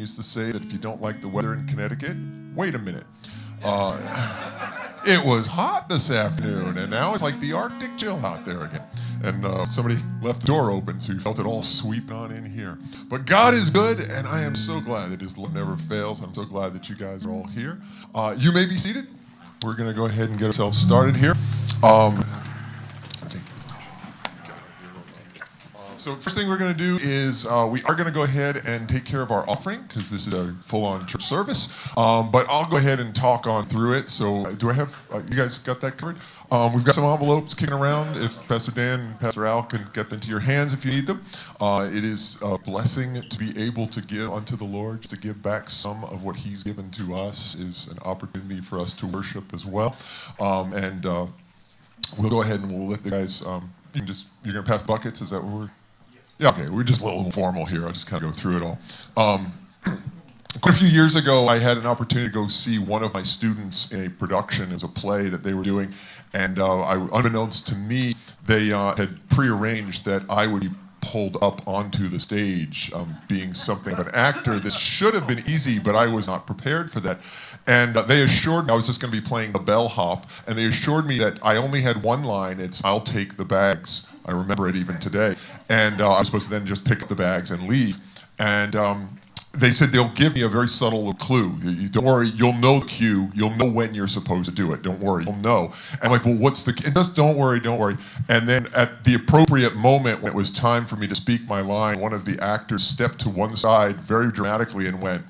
used to say that if you don't like the weather in Connecticut, wait a minute. It was hot this afternoon, and now it's like the Arctic chill out there again. And somebody left the door open, so you felt it all sweeping on in here. But God is good, and I am so glad that His love never fails. I'm so glad that you guys are all here. You may be seated. We're going to go ahead and get ourselves started here. So first thing we're going to do is we are going to go ahead and take care of our offering because this is a full-on church service. But I'll go ahead and talk on through it. So do I have, you guys got that covered? We've got some envelopes kicking around if Pastor Dan and Pastor Al can get them to your hands if you need them. It is a blessing to be able to give unto the Lord, to give back some of what He's given to us is an opportunity for us to worship as well. And we'll go ahead and we'll let the guys, you're going to pass the buckets, is that what we're... Yeah, okay, we're just a little informal here. I'll just kind of go through it all. Quite a few years ago, I had an opportunity to go see one of my students in a production. It was a play that they were doing, and unbeknownst to me, they had prearranged that I would be pulled up onto the stage, being something of an actor. This should have been easy, but I was not prepared for that. And they assured me I was just going to be playing the bellhop, and they assured me that I only had one line. It's, "I'll take the bags." I remember it even today. And I was supposed to then just pick up the bags and leave. And they said they'll give me a very subtle clue. Don't worry, you'll know the cue. You'll know when you're supposed to do it. Don't worry, you'll know. And I'm like, well, what's the... And just don't worry. And then at the appropriate moment, when it was time for me to speak my line, one of the actors stepped to one side very dramatically and went...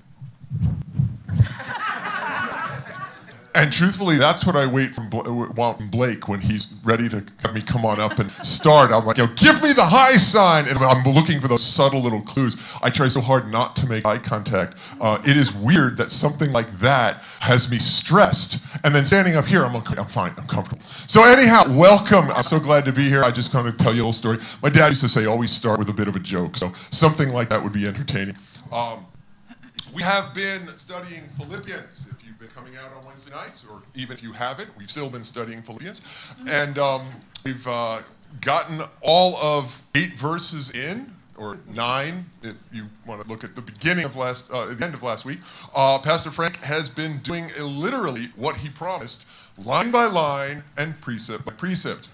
And truthfully, that's what I want from Blake when he's ready to have me come on up and start. I'm like, give me the high sign. And I'm looking for those subtle little clues. I try so hard not to make eye contact. It is weird that something like that has me stressed. And then standing up here, I'm okay, I'm fine, I'm comfortable. So anyhow, welcome. I'm so glad to be here. I just kind of tell you a little story. My dad used to say, always start with a bit of a joke. So something like that would be entertaining. We have been studying Philippians. If you've been coming out on Wednesday nights, or even if you haven't, we've still been studying Philippians. And we've gotten all of 8 verses in, or 9, if you want to look at the beginning of the end of last week. Pastor Frank has been doing literally what he promised, line by line and precept by precept.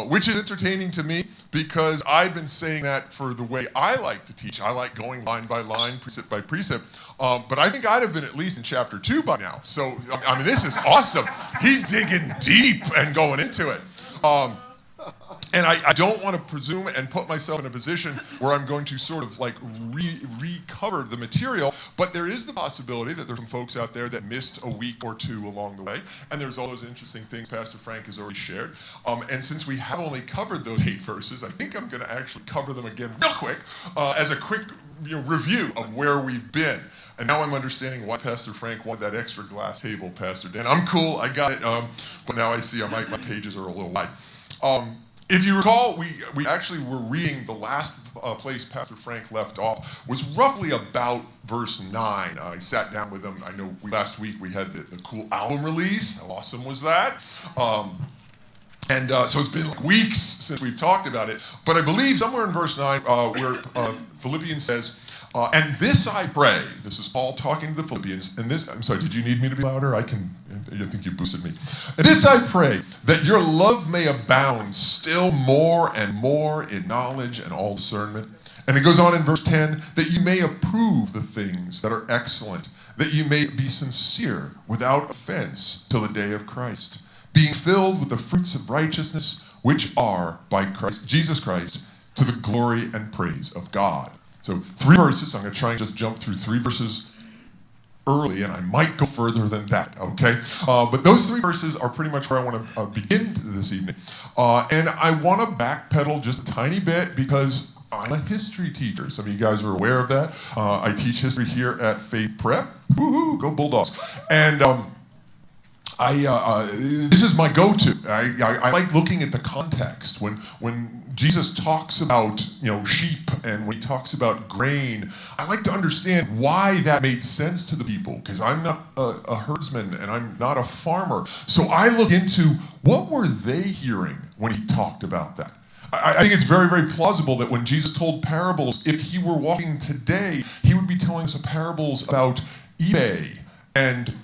Which is entertaining to me because I've been saying that for the way I like to teach. I like going line by line, precept by precept. But I think I'd have been at least in chapter 2 by now. So, I mean, this is awesome. He's digging deep and going into it. And I don't want to presume and put myself in a position where I'm going to sort of like recover the material, but there is the possibility that there's some folks out there that missed a week or 2 along the way, and there's all those interesting things Pastor Frank has already shared. And since we have only covered those 8 verses, I think I'm going to actually cover them again real quick as a quick review of where we've been. And now I'm understanding why Pastor Frank wanted that extra glass table, Pastor Dan. I'm cool, I got it, but now I see my pages are a little wide. If you recall, we actually were reading the last place Pastor Frank left off was roughly about verse 9. I sat down with him. I know last week we had the cool album release. How awesome was that? So it's been like weeks since we've talked about it. But I believe somewhere in verse 9 where Philippians says, and this I pray. This is Paul talking to the Philippians. And this, I'm sorry, did you need me to be louder? I think you boosted me. And this I pray, that your love may abound still more and more in knowledge and all discernment. And it goes on in verse 10, that you may approve the things that are excellent, that you may be sincere without offense till the day of Christ, being filled with the fruits of righteousness, which are by Christ, Jesus Christ, to the glory and praise of God. So 3 verses. I'm going to try and just jump through 3 verses early, and I might go further than that, okay? But those 3 verses are pretty much where I want to begin this evening. And I want to backpedal just a tiny bit because I'm a history teacher. Some of you guys are aware of that. I teach history here at Faith Prep. Woohoo, go Bulldogs. And this is my go-to. I like looking at the context. When Jesus talks about sheep and when he talks about grain, I like to understand why that made sense to the people, because I'm not a herdsman and I'm not a farmer. So I look into what were they hearing when he talked about that. I think it's very, very plausible that when Jesus told parables, if he were walking today, he would be telling us parables about eBay and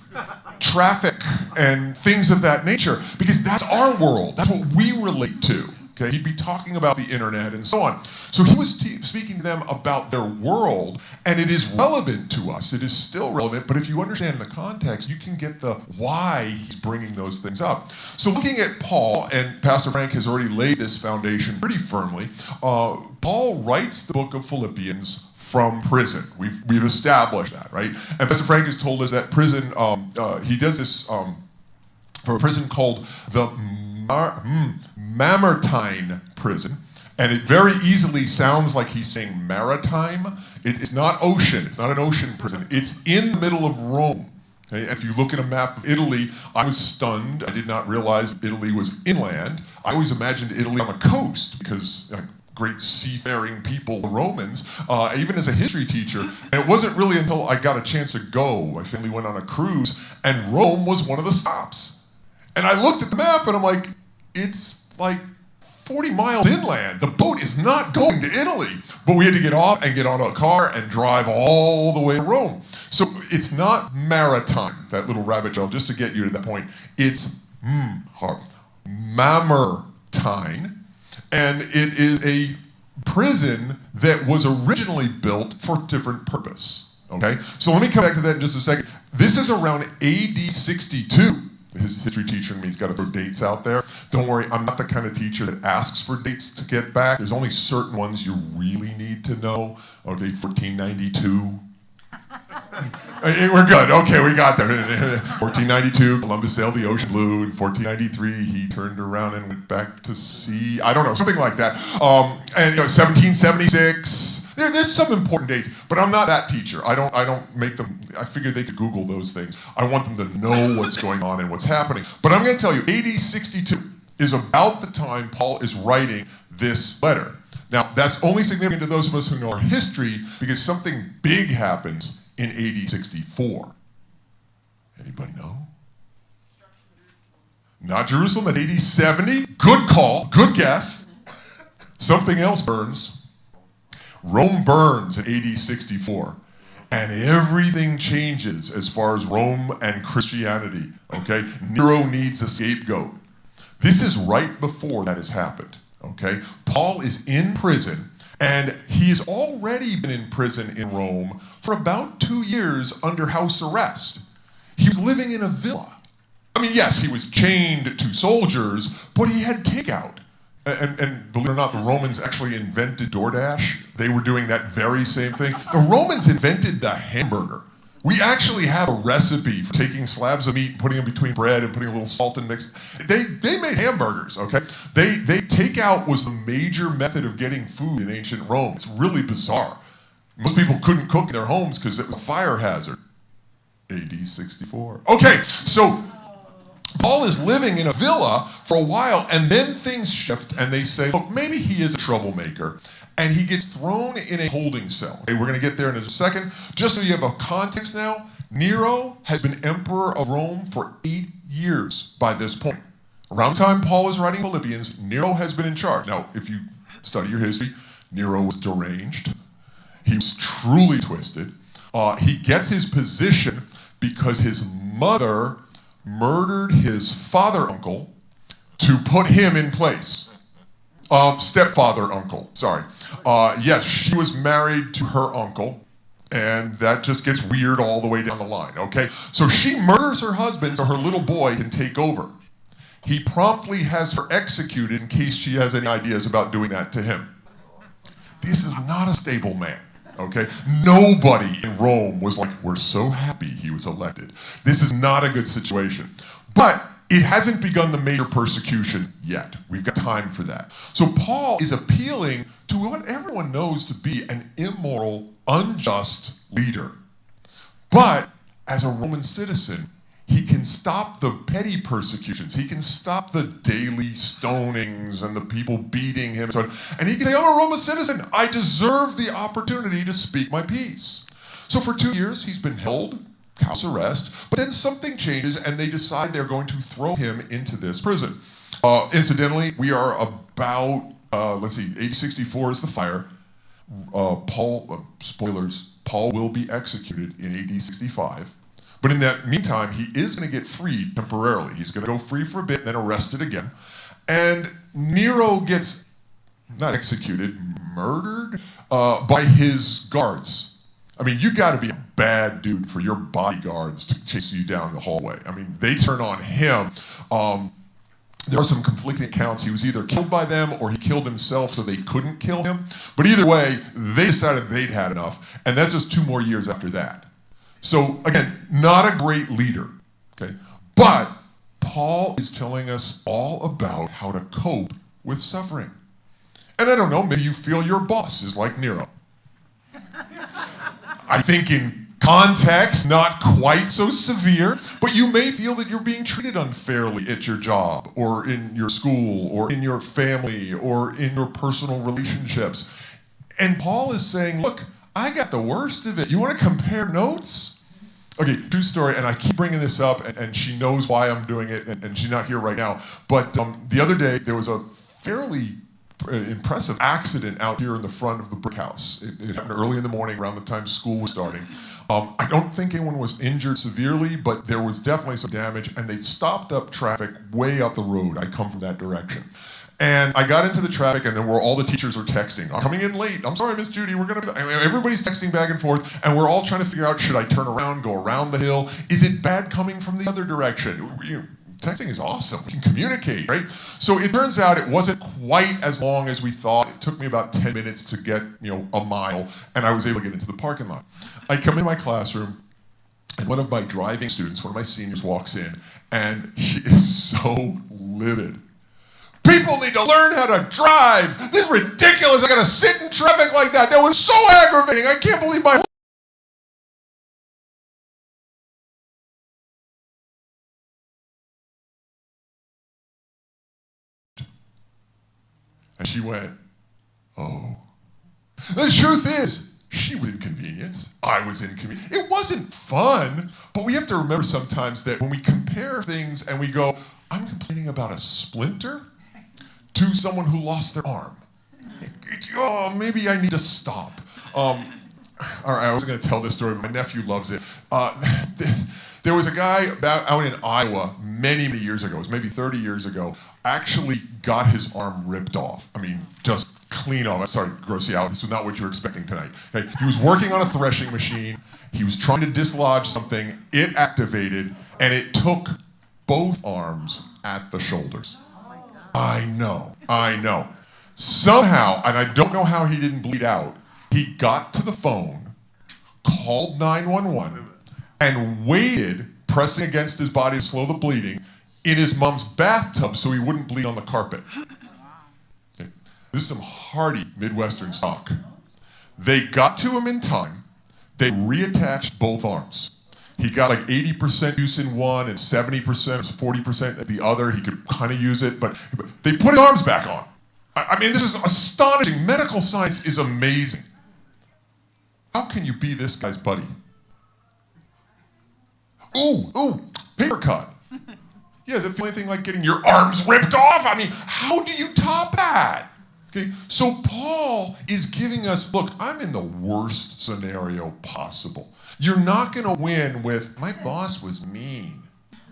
traffic and things of that nature, because that's our world. That's what we relate to. Okay, he'd be talking about the internet and so on. So he was speaking to them about their world, and it is relevant to us. It is still relevant, but if you understand the context, you can get the why he's bringing those things up. So looking at Paul, and Pastor Frank has already laid this foundation pretty firmly, Paul writes the book of Philippians from prison. We've established that, right? And Pastor Frank has told us that prison, he does this for a prison called the Mamertine prison, and it very easily sounds like he's saying maritime. It's not ocean. It's not an ocean prison. It's in the middle of Rome. Okay? If you look at a map of Italy, I was stunned. I did not realize Italy was inland. I always imagined Italy on the coast because great seafaring people, the Romans, even as a history teacher. And it wasn't really until I got a chance to go, my family went on a cruise, and Rome was one of the stops. And I looked at the map and I'm like, it's like 40 miles inland. The boat is not going to Italy. But we had to get off and get on a car and drive all the way to Rome. So it's not maritime, that little rabbit trail, just to get you to that point. It's Mamertine. And it is a prison that was originally built for a different purpose. Okay? So let me come back to that in just a second. This is around AD 62. His history teacher and me's got to throw dates out there. Don't worry, I'm not the kind of teacher that asks for dates to get back. There's only certain ones you really need to know. Okay, 1492. We're good. Okay, we got there. 1492, Columbus sailed the ocean blue. In 1493, he turned around and went back to sea. I don't know, something like that. And 1776. There's some important dates, but I'm not that teacher. I don't make them. I figured they could Google those things. I want them to know what's going on and what's happening. But I'm going to tell you, AD 62 is about the time Paul is writing this letter. Now, that's only significant to those of us who know our history, because something big happens in AD 64. Anybody know? Not Jerusalem, at AD 70. Good call, good guess. Something else burns. Rome burns in AD 64. And everything changes as far as Rome and Christianity. Okay? Nero needs a scapegoat. This is right before that has happened. Okay? Paul is in prison, and he's already been in prison in Rome for about 2 years under house arrest. He was living in a villa. I mean, yes, he was chained to soldiers, but he had takeout. And believe it or not, the Romans actually invented DoorDash. They were doing that very same thing. The Romans invented the hamburger. We actually have a recipe for taking slabs of meat and putting them between bread and putting a little salt and mix. They made hamburgers, okay? Takeout was the major method of getting food in ancient Rome. It's really bizarre. Most people couldn't cook in their homes because it was a fire hazard. AD 64. Okay, so Paul is living in a villa for a while, and then things shift, and they say, look, maybe he is a troublemaker, and he gets thrown in a holding cell. Okay, we're going to get there in a second. Just so you have a context now, Nero has been emperor of Rome for 8 years by this point. Around the time Paul is writing Philippians, Nero has been in charge. Now, if you study your history, Nero was deranged. He was truly twisted. He gets his position because his mother murdered his father-uncle to put him in place. Stepfather-uncle, sorry. Yes, she was married to her uncle, and that just gets weird all the way down the line, okay? So she murders her husband so her little boy can take over. He promptly has her executed in case she has any ideas about doing that to him. This is not a stable man. Okay? Nobody in Rome was like, we're so happy he was elected. This is not a good situation. But it hasn't begun the major persecution yet. We've got time for that. So Paul is appealing to what everyone knows to be an immoral, unjust leader. But as a Roman citizen, he can stop the petty persecutions. He can stop the daily stonings and the people beating him. And he can say, I'm a Roman citizen. I deserve the opportunity to speak my piece. So for 2 years, he's been held, house arrest, but then something changes and they decide they're going to throw him into this prison. Incidentally, we are about let's see, AD 64 is the fire. Spoilers, Paul will be executed in AD 65. But in that meantime, he is going to get freed temporarily. He's going to go free for a bit, then arrested again. And Nero gets, not executed, murdered by his guards. I mean, you got to be a bad dude for your bodyguards to chase you down the hallway. I mean, they turn on him. There are some conflicting accounts. He was either killed by them or he killed himself so they couldn't kill him. But either way, they decided they'd had enough. And that's just 2 more years after that. So again, not a great leader. Okay? But Paul is telling us all about how to cope with suffering. And I don't know, maybe you feel your boss is like Nero. I think in context, not quite so severe, but you may feel that you're being treated unfairly at your job or in your school or in your family or in your personal relationships. And Paul is saying, look, I got the worst of it. You want to compare notes? Okay, true story, and I keep bringing this up, and she knows why I'm doing it, and she's not here right now. But the other day, there was a fairly impressive accident out here in the front of the brick house. It happened early in the morning, around the time school was starting. I don't think anyone was injured severely, but there was definitely some damage, and they stopped up traffic way up the road. I come from that direction. And I got into the traffic, and then all the teachers are texting. I'm coming in late. I'm sorry, Miss Judy. We're going to be... Everybody's texting back and forth, and we're all trying to figure out, should I turn around, go around the hill? Is it bad coming from the other direction? Texting is awesome. We can communicate, right? So it turns out it wasn't quite as long as we thought. It took me about 10 minutes to get, a mile, and I was able to get into the parking lot. I come in my classroom, and one of my driving students, one of my seniors, walks in, and she is so livid. People need to learn how to drive. This is ridiculous. I got to sit in traffic like that. That was so aggravating. I can't believe my... And she went, oh. The truth is, she was inconvenienced. I was inconvenienced. It wasn't fun, but we have to remember sometimes that when we compare things and we go, I'm complaining about a splinter to someone who lost their arm. Oh, maybe I need to stop. All right, I was going to tell this story, but my nephew loves it. There was a guy out in Iowa many, many years ago, it was maybe 30 years ago, actually got his arm ripped off. I mean, just clean off. I'm sorry to gross you out. This was not what you were expecting tonight. Okay? He was working on a threshing machine. He was trying to dislodge something. It activated, and it took both arms at the shoulders. I know. Somehow, and I don't know how he didn't bleed out, he got to the phone, called 911, and waited, pressing against his body to slow the bleeding, in his mom's bathtub so he wouldn't bleed on the carpet. Okay. This is some hardy Midwestern stock. They got to him in time. They reattached both arms. He got like 80% use in one and 70%, 40% at the other. He could kind of use it, but they put his arms back on. I mean, this is astonishing. Medical science is amazing. How can you be this guy's buddy? Ooh, paper cut. Yeah, does it feel anything like getting your arms ripped off? I mean, how do you top that? Okay, so Paul is giving us, look, I'm in the worst scenario possible. You're not going to win with, my boss was mean.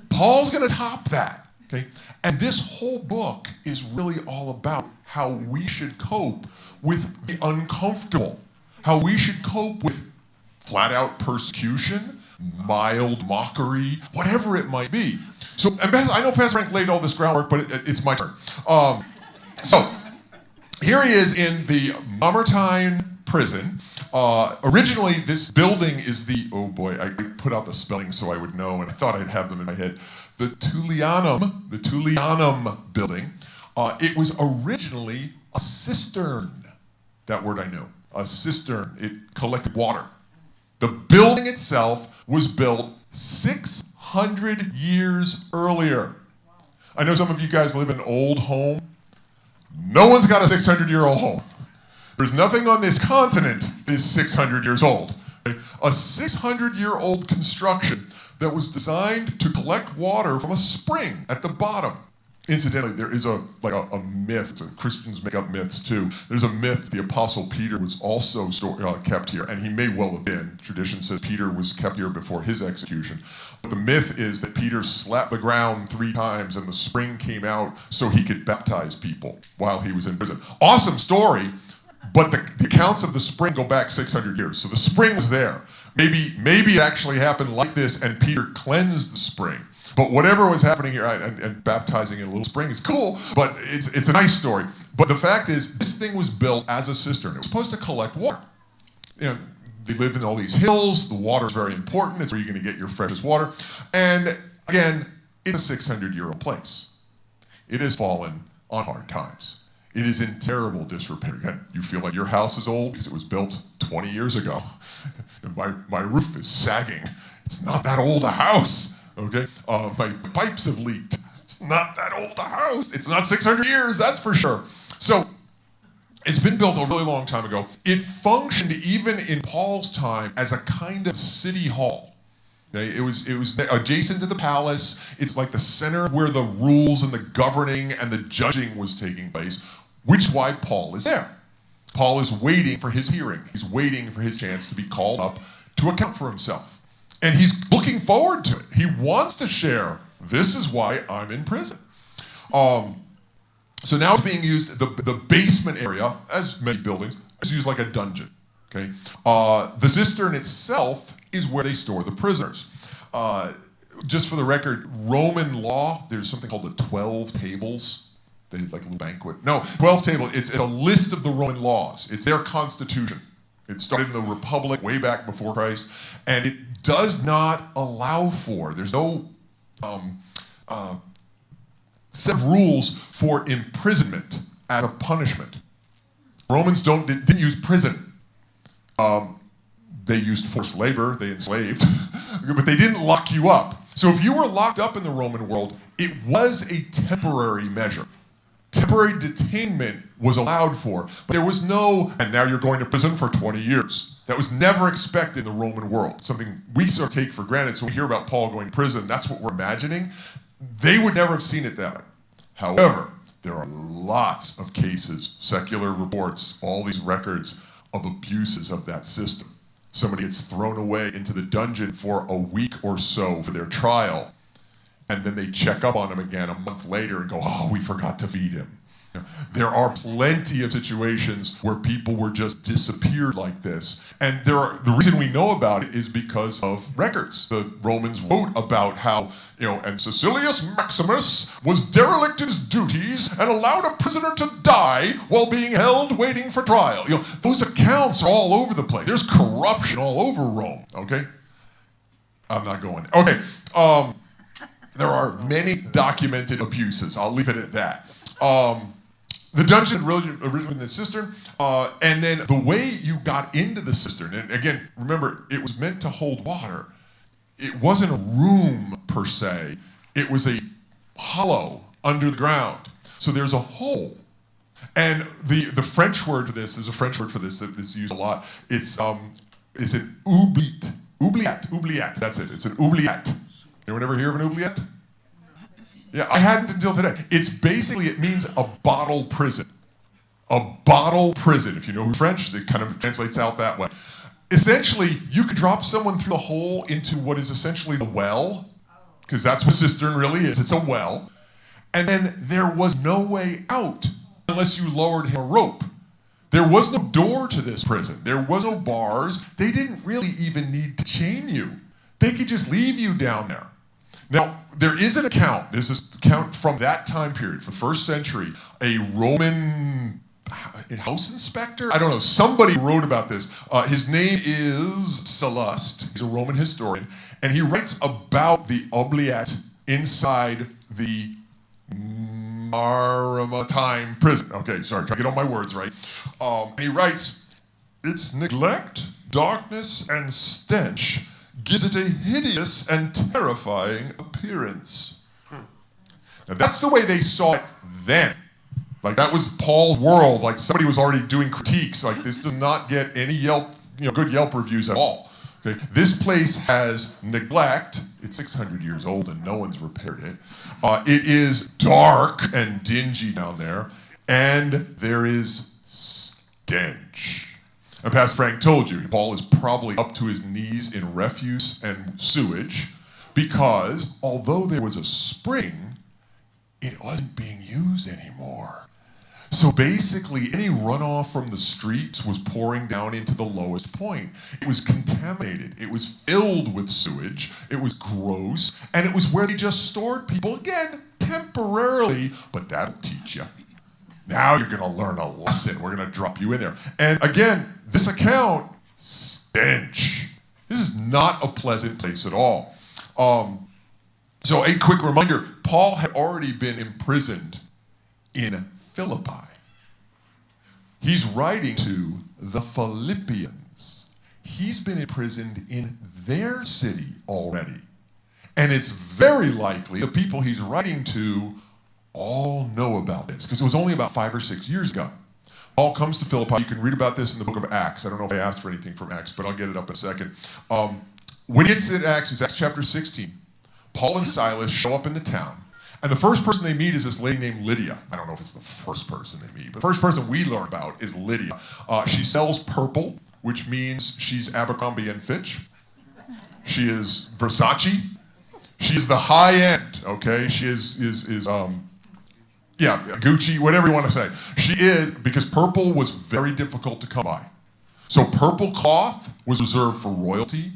Paul's going to top that, okay? And this whole book is really all about how we should cope with the uncomfortable, how we should cope with flat-out persecution, mild mockery, whatever it might be. So, and I know Pastor Frank laid all this groundwork, but it's my turn. So, here he is in the Mamertine prison. Originally, this building is the, oh boy, I put out the spelling so I would know, and I thought I'd have them in my head. The Tullianum building. It was originally a cistern. That word I know. A cistern. It collected water. The building itself was built 600 years earlier. I know some of you guys live in an old home. No one's got a 600-year-old home. There's nothing on this continent that is 600 years old. Okay? A 600-year-old construction that was designed to collect water from a spring at the bottom. Incidentally, there is a myth. So Christians make up myths too. There's a myth the Apostle Peter was also kept here, and he may well have been. Tradition says Peter was kept here before his execution. But the myth is that Peter slapped the ground 3 times and the spring came out so he could baptize people while he was in prison. Awesome story, but the accounts of the spring go back 600 years. So the spring was there. Maybe it actually happened like this, and Peter cleansed the spring. But whatever was happening here, and baptizing in a little spring is cool, but it's a nice story. But the fact is, this thing was built as a cistern. It was supposed to collect water. They live in all these hills. The water is very important. It's where you're going to get your freshest water. And again, it's a 600-year-old place. It has fallen on hard times. It is in terrible disrepair. Again, you feel like your house is old because it was built 20 years ago. My roof is sagging. It's not that old a house. Okay, my pipes have leaked. It's not that old a house. It's not 600 years, that's for sure. So it's been built a really long time ago. It functioned even in Paul's time as a kind of city hall. Okay? It was adjacent to the palace. It's like the center where the rules and the governing and the judging was taking place, which is why Paul is there. Paul is waiting for his hearing. He's waiting for his chance to be called up to account for himself. And he's looking forward to it. He wants to share, this is why I'm in prison. So now it's being used, the basement area, as many buildings, is used like a dungeon. Okay, the cistern itself is where they store the prisoners. Just for the record, Roman law, there's something called the 12 tables. They like a little banquet. No, 12 tables, it's a list of the Roman laws. It's their constitution. It started in the Republic way back before Christ, and it does not allow for, there's no set of rules for imprisonment as a punishment. Romans didn't use prison. They used forced labor, they enslaved, but they didn't lock you up. So if you were locked up in the Roman world, it was a temporary measure. Temporary detainment was allowed for, but there was no, and now you're going to prison for 20 years. That was never expected in the Roman world. Something we sort of take for granted. So when we hear about Paul going to prison, that's what we're imagining. They would never have seen it that way. However, there are lots of cases, secular reports, all these records of abuses of that system. Somebody gets thrown away into the dungeon for a week or so for their trial, and then they check up on him again a month later and go, oh, we forgot to feed him. There are plenty of situations where people were just disappeared like this. And the reason we know about it is because of records. The Romans wrote about how, and Caecilius Maximus was derelict in his duties and allowed a prisoner to die while being held waiting for trial. Those accounts are all over the place. There's corruption all over Rome, okay? I'm not going there. Okay, there are many documented abuses. I'll leave it at that. The dungeon originally in the cistern, and then the way you got into the cistern, and again, remember, it was meant to hold water. It wasn't a room per se. It was a hollow under the ground. So there's a hole. And the French word for this, there's a French word for this that is used a lot. It's an oubliette. Oubliette, that's it. It's an oubliette. Anyone ever hear of an oubliette? Yeah, I hadn't until today. It means a bottle prison. A bottle prison. If you know French, it kind of translates out that way. Essentially, you could drop someone through the hole into what is essentially the well, because that's what a cistern really is. It's a well. And then there was no way out unless you lowered him a rope. There was no door to this prison. There was no bars. They didn't really even need to chain you. They could just leave you down there. Now, there is an account, this is an account from that time period, from the first century, a Roman house inspector? I don't know, somebody wrote about this. His name is Sallust, he's a Roman historian, and he writes about the oubliette inside the Maritime prison. Okay, sorry, trying to get all my words right. And he writes, its neglect, darkness, and stench gives it a hideous and terrifying appearance. Now that's the way they saw it then. Like that was Paul's world. Like somebody was already doing critiques. Like this does not get any good Yelp reviews at all. Okay, this place has neglect. It's 600 years old and no one's repaired it. It is dark and dingy down there, and there is stench. And Pastor Frank told you, Paul is probably up to his knees in refuse and sewage because although there was a spring, it wasn't being used anymore. So basically, any runoff from the streets was pouring down into the lowest point. It was contaminated. It was filled with sewage. It was gross. And it was where they just stored people, again, temporarily, but that'll teach you. Now you're going to learn a lesson. We're going to drop you in there. And again, this account, stench. This is not a pleasant place at all. So a quick reminder, Paul had already been imprisoned in Philippi. He's writing to the Philippians. He's been imprisoned in their city already. And it's very likely the people he's writing to all know about this, because it was only about 5 or 6 years ago. Paul comes to Philippi. You can read about this in the book of Acts. I don't know if I asked for anything from Acts, but I'll get it up in a second. When he gets to Acts, it's Acts chapter 16. Paul and Silas show up in the town. And the first person they meet is this lady named Lydia. I don't know if it's the first person they meet, but the first person we learn about is Lydia. She sells purple, which means she's Abercrombie and Fitch. She is Versace. She's the high end, okay? She is Gucci, whatever you want to say. She is, because purple was very difficult to come by. So purple cloth was reserved for royalty.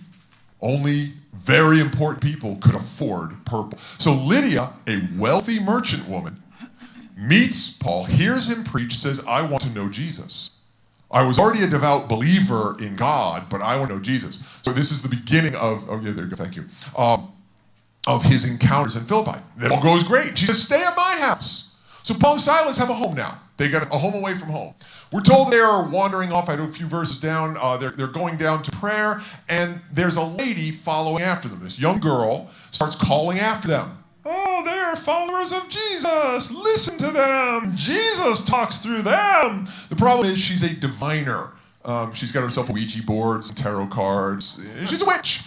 Only very important people could afford purple. So Lydia, a wealthy merchant woman, meets Paul, hears him preach, says, I want to know Jesus. I was already a devout believer in God, but I want to know Jesus. So this is the beginning of, oh yeah, there you go, thank you, of his encounters in Philippi. It all goes great. She says, stay at my house. So Paul and Silas have a home now. They got a home away from home. We're told they are wandering off. I do a few verses down. They're going down to prayer, and there's a lady following after them. This young girl starts calling after them. Oh, they are followers of Jesus. Listen to them. Jesus talks through them. The problem is she's a diviner. She's got herself a Ouija board, some tarot cards. She's a witch.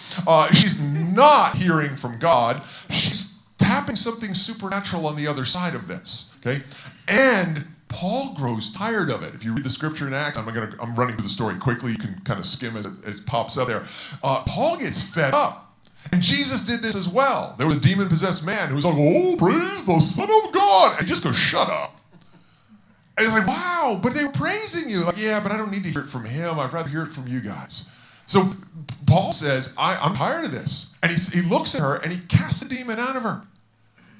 She's not hearing from God. She's tapping something supernatural on the other side of this. Okay, and Paul grows tired of it. If you read the scripture in Acts, I'm running through the story quickly. You can kind of skim as it pops up there. Paul gets fed up. And Jesus did this as well. There was a demon-possessed man who was like, oh, praise the Son of God. And he just goes, shut up. And he's like, wow, but they were praising you. Like, yeah, but I don't need to hear it from him. I'd rather hear it from you guys. So Paul says, I'm tired of this. And he looks at her and he casts a demon out of her.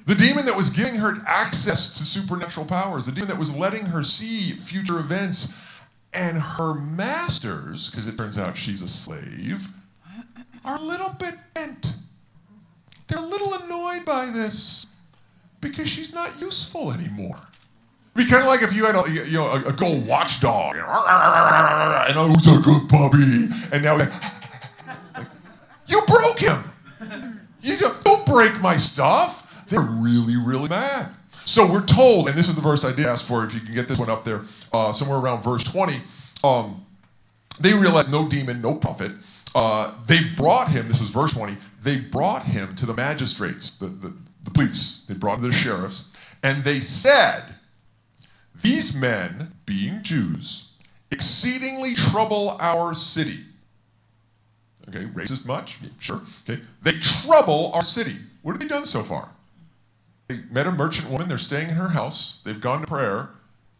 The demon that was giving her access to supernatural powers, the demon that was letting her see future events, and her masters, because it turns out she's a slave, are a little bit bent. They're a little annoyed by this because she's not useful anymore. It'd be kind of like if you had a gold watchdog, and oh, who's a good puppy, and now you broke him. You don't break my stuff. They're really, really mad. So we're told, and this is the verse I did ask for, if you can get this one up there, somewhere around verse 20, they realized no demon, no prophet. They brought him, this is verse 20, they brought him to the magistrates, the police. They brought him to the sheriffs, and they said, these men, being Jews, exceedingly trouble our city. Okay, racist much? Yeah, sure. Okay, they trouble our city. What have they done so far? They met a merchant woman, they're staying in her house, they've gone to prayer,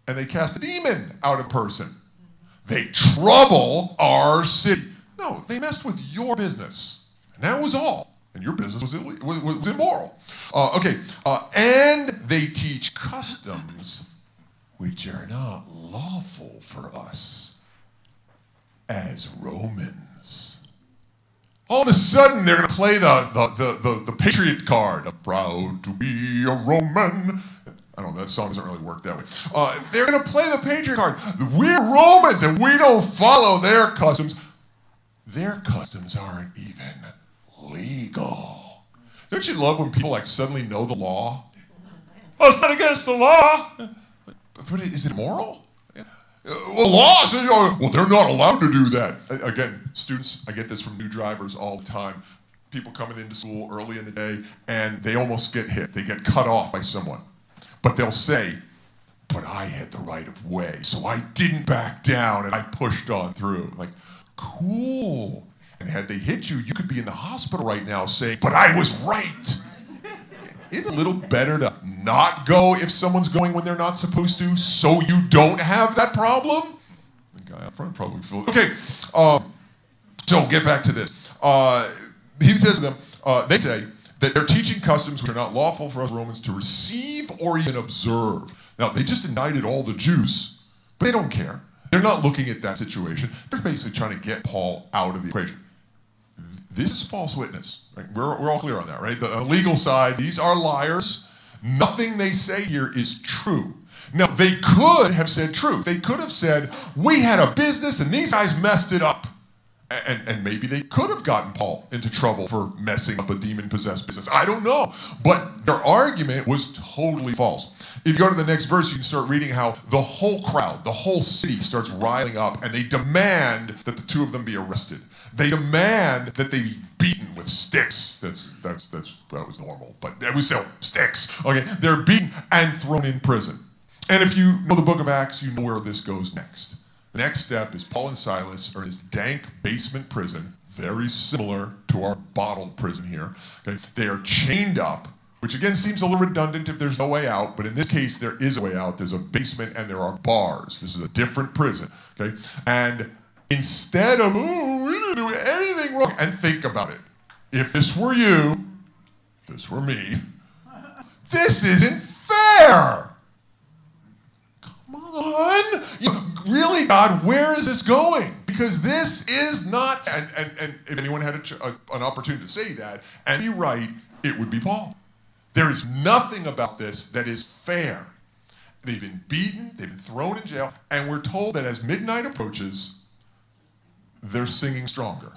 and they cast a demon out of a person. They trouble our city. No, they messed with your business. And that was all. And your business was immoral. And they teach customs which are not lawful for us as Romans. All of a sudden, they're going to play the patriot card. Proud to be a Roman. I don't know, that song doesn't really work that way. They're going to play the patriot card. We're Romans, and we don't follow their customs. Their customs aren't even legal. Don't you love when people suddenly know the law? Oh, it's not against the law. But is it immoral? Well, law says, well, they're not allowed to do that. Again, students, I get this from new drivers all the time. people coming into school early in the day, and they almost get hit. They get cut off by someone. But they'll say, but I had the right of way, so I didn't back down, and I pushed on through. Like, cool. And had they hit you, you could be in the hospital right now saying, but I was right. Isn't it a little better to not go if someone's going when they're not supposed to, so you don't have that problem? The guy up front probably feels. Okay, so get back to this. He says to them, they say that they're teaching customs which are not lawful for us Romans to receive or even observe. Now, they just indicted all the Jews, but they don't care. They're not looking at that situation. They're basically trying to get Paul out of the equation. This is false witness. Right? We're all clear on that, right? The legal side, these are liars. Nothing they say here is true. Now, they could have said truth. They could have said, we had a business and these guys messed it up. And maybe they could have gotten Paul into trouble for messing up a demon-possessed business. I don't know. But their argument was totally false. If you go to the next verse, you can start reading how the whole crowd, the whole city starts riling up, and they demand that the two of them be arrested. They demand that they be beaten with sticks. That was normal, but it was still sticks. Okay, they're beaten and thrown in prison. And if you know the book of Acts, you know where this goes next. The next step is Paul and Silas are in this dank basement prison, very similar to our bottled prison here. Okay? They are chained up, which again seems a little redundant if there's no way out, but in this case there is a way out. There's a basement and there are bars. This is a different prison. Okay? And instead of, we didn't do anything wrong, and think about it. If this were you, if this were me, this isn't fair. Really, God, where is this going? Because this is not, and if anyone had an opportunity to say that and be right, it would be Paul. There is nothing about this that is fair. They've been beaten, they've been thrown in jail, and we're told that as midnight approaches, they're singing stronger.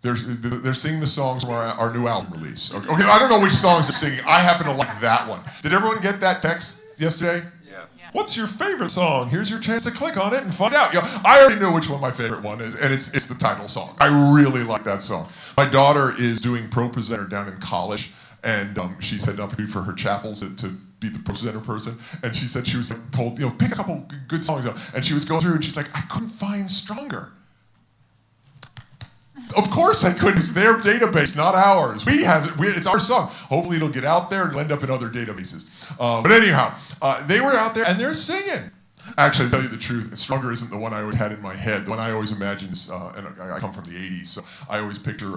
They're singing the songs from our new album release. Okay, I don't know which songs they're singing. I happen to like that one. Did everyone get that text yesterday? What's your favorite song? Here's your chance to click on it and find out. I already know which one my favorite one is, and it's the title song. I really like that song. My daughter is doing pro presenter down in college, and she's heading up for her chapels to be the pro presenter person. And she said she was told, pick a couple good songs out. And she was going through, and she's like, I couldn't find Stronger. Of course I could. It's their database, not ours. It's our song. Hopefully it'll get out there and it'll end up in other databases. But anyhow, they were out there and they're singing. Actually, to tell you the truth, Stronger isn't the one I always had in my head. The one I always imagined is, and I come from the 80s, so I always picture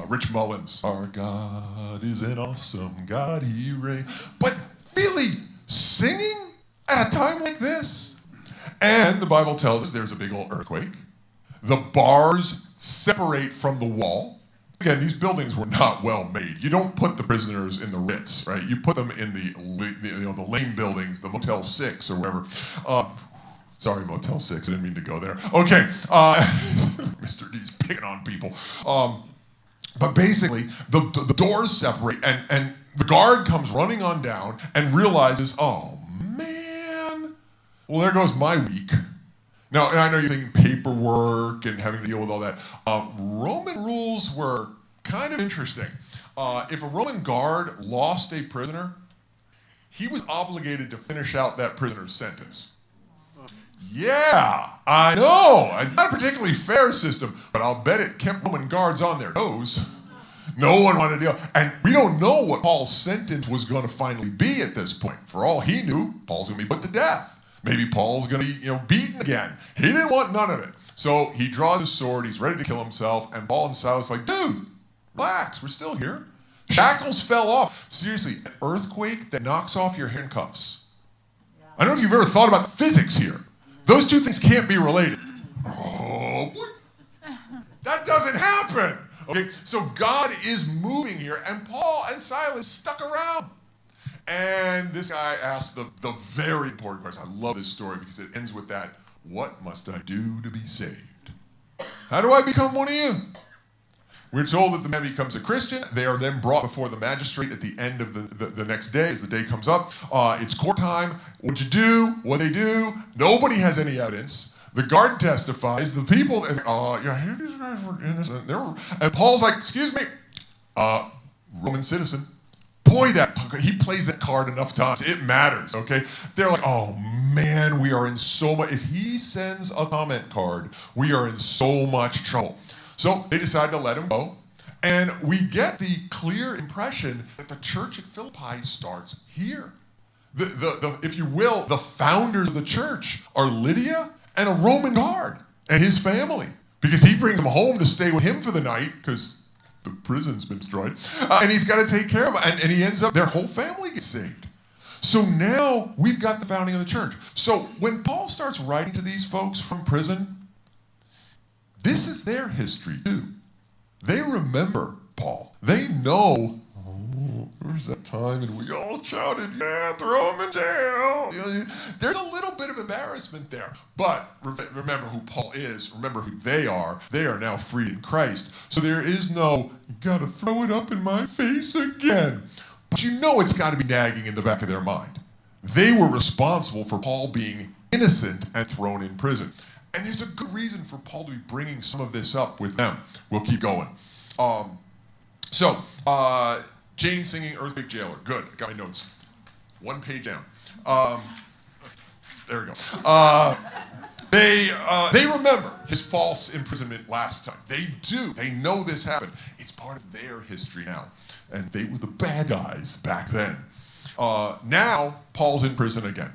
Rich Mullins. Our God is an awesome God, he reigns. But really, singing at a time like this? And the Bible tells us there's a big old earthquake. The bars separate from the wall. Again, these buildings were not well made. You don't put the prisoners in the Ritz, right? You put them in the lame buildings, the Motel 6 or whatever. Sorry, Motel 6. I didn't mean to go there. Okay. Mr. D's picking on people. But basically, the doors separate, and the guard comes running on down and realizes, oh, man, well, there goes my week. Now, I know you're thinking paperwork and having to deal with all that. Roman rules were kind of interesting. If a Roman guard lost a prisoner, he was obligated to finish out that prisoner's sentence. Yeah, I know. It's not a particularly fair system, but I'll bet it kept Roman guards on their toes. No one wanted to deal. And we don't know what Paul's sentence was going to finally be at this point. For all he knew, Paul's going to be put to death. Maybe Paul's going to be, beaten again. He didn't want none of it. So he draws his sword, he's ready to kill himself, and Paul and Silas are like, dude, relax, we're still here. Shackles fell off. Seriously, an earthquake that knocks off your handcuffs. I don't know if you've ever thought about the physics here. Those two things can't be related. Oh, boy. That doesn't happen. Okay, so God is moving here, and Paul and Silas stuck around. And this guy asked the very important question. I love this story because it ends with that, what must I do to be saved? How do I become one of you? We're told that the man becomes a Christian. They are then brought before the magistrate at the end of the next day as the day comes up. It's court time. What'd you do? What'd they do? Nobody has any evidence. The guard testifies. The people, and yeah, these guys were innocent. And Paul's like, excuse me, Roman citizen. Boy, he plays that card enough times. It matters, okay? They're like, oh man, we are in so much. If he sends a comment card, we are in so much trouble. So they decide to let him go. And we get the clear impression that the church at Philippi starts here. If you will, the founders of the church are Lydia and a Roman guard and his family, because he brings them home to stay with him for the night because the prison's been destroyed, and he's got to take care of them, and he ends up, their whole family gets saved. So now we've got the founding of the church. So when Paul starts writing to these folks from prison, this is their history too. They remember Paul. They know, there's that time and we all shouted, yeah, throw him in jail. There's a little bit of embarrassment there. But remember who Paul is. Remember who they are. They are now freed in Christ. So there is no, you got to throw it up in my face again. But you know it's got to be nagging in the back of their mind. They were responsible for Paul being innocent and thrown in prison. And there's a good reason for Paul to be bringing some of this up with them. We'll keep going. Jane singing Earthquake Jailer. Good. I got my notes. One page down. There we go. They remember his false imprisonment last time. They do. They know this happened. It's part of their history now. And they were the bad guys back then. Now, Paul's in prison again.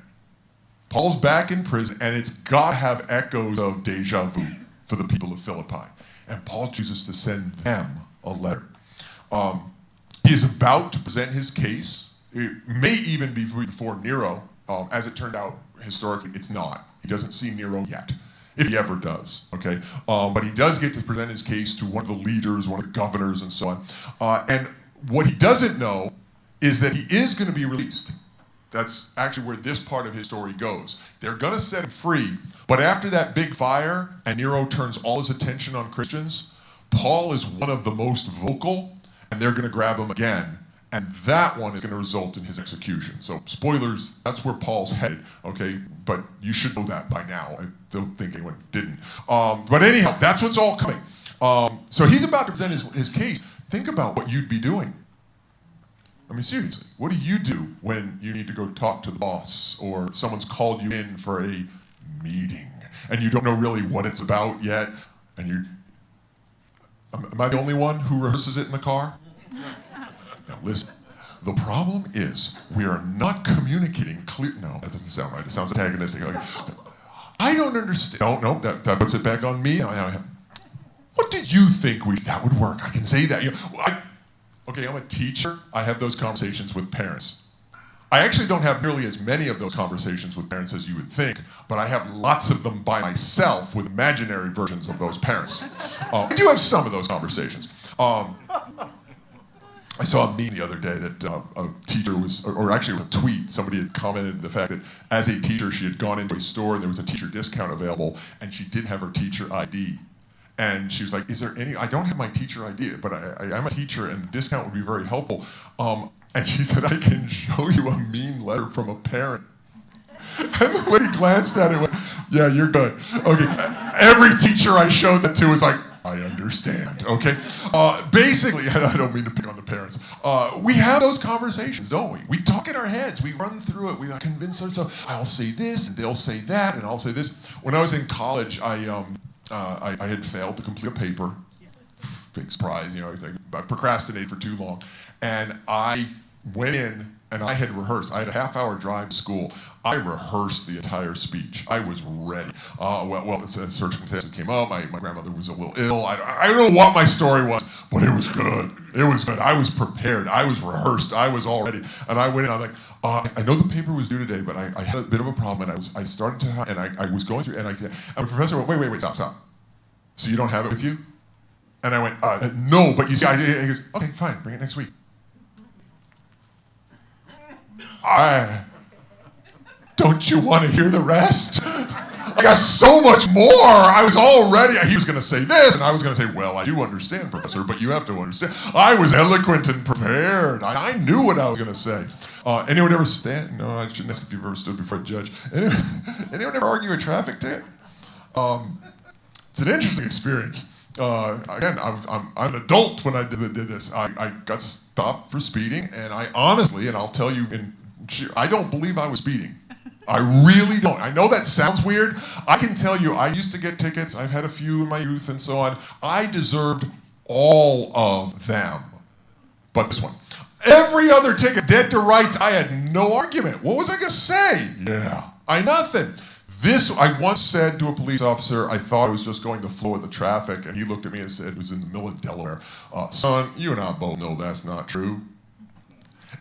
Paul's back in prison, and it's got to have echoes of deja vu for the people of Philippi. And Paul chooses to send them a letter. He is about to present his case. It may even be before Nero. As it turned out, historically, it's not. He doesn't see Nero yet, if he ever does, okay? But he does get to present his case to one of the leaders, one of the governors, and so on. And what he doesn't know is that he is going to be released. That's actually where this part of his story goes. They're going to set him free, but after that big fire, and Nero turns all his attention on Christians, Paul is one of the most vocal, and they're going to grab him again. And that one is going to result in his execution. So spoilers, that's where Paul's headed, okay? But you should know that by now. I don't think anyone didn't. But anyhow, that's what's all coming. So he's about to present his case. Think about what you'd be doing. I mean, seriously, what do you do when you need to go talk to the boss or someone's called you in for a meeting and you don't know really what it's about yet? And am I the only one who rehearses it in the car? Now listen, the problem is we are not communicating clear. No, that doesn't sound right. It sounds antagonistic. I don't understand. No, that puts it back on me. What do you think that would work? I can say that. Okay, I'm a teacher. I have those conversations with parents. I actually don't have nearly as many of those conversations with parents as you would think, but I have lots of them by myself with imaginary versions of those parents. I do have some of those conversations. I saw a meme the other day that a teacher was, or actually it was a tweet, somebody had commented the fact that as a teacher she had gone into a store and there was a teacher discount available and she didn't have her teacher ID. And she was like, is there any, I don't have my teacher ID, but I'm a teacher and the discount would be very helpful. And she said, I can show you a mean letter from a parent. And when he glanced at it, went, yeah, you're good. Okay, every teacher I showed that to was like, I understand, okay? Basically, and I don't mean to pick on the parents, we have those conversations, don't we? We talk in our heads, we run through it, we convince ourselves, I'll say this, and they'll say that, and I'll say this. When I was in college, I had failed to complete a paper. Big surprise, I procrastinated for too long. And I went in and I had rehearsed. I had a half-hour drive to school. I rehearsed the entire speech. I was ready. Circumstances came up. My grandmother was a little ill. I don't know what my story was, but it was good. It was good. I was prepared. I was rehearsed. I was all ready. And I went in. I was like, I know the paper was due today, but I had a bit of a problem. And I started to, and I was going through, and the professor went, wait, stop. So you don't have it with you? And I went, no, but you see, he goes, okay, fine, bring it next week. Don't you want to hear the rest? I got so much more. I was all ready. He was going to say this, and I was going to say, well, I do understand, Professor, but you have to understand. I was eloquent and prepared. I knew what I was going to say. Anyone ever stand? No, I shouldn't ask if you've ever stood before a judge. Anyone ever argue a traffic ticket? It's an interesting experience. Again, I'm an adult when I did this. I got stopped for speeding, and I honestly, and I'll tell you, I don't believe I was speeding. I really don't. I know that sounds weird. I can tell you, I used to get tickets. I've had a few in my youth and so on. I deserved all of them, but this one. Every other ticket, dead to rights, I had no argument. What was I going to say? Yeah, nothing. This, I once said to a police officer, I thought I was just going the flow of the traffic, and he looked at me and said, it was in the middle of Delaware, son, you and I both know that's not true.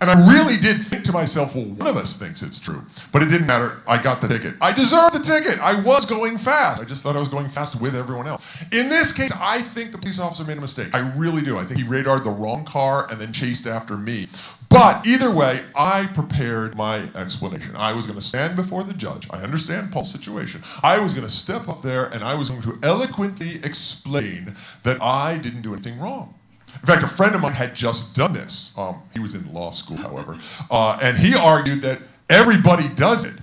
And I really did think to myself, well, one of us thinks it's true. But it didn't matter. I got the ticket. I deserved the ticket. I was going fast. I just thought I was going fast with everyone else. In this case, I think the police officer made a mistake. I really do. I think he radared the wrong car and then chased after me. But either way, I prepared my explanation. I was going to stand before the judge. I understand Paul's situation. I was going to step up there and I was going to eloquently explain that I didn't do anything wrong. In fact, a friend of mine had just done this. He was in law school, however, and he argued that everybody does it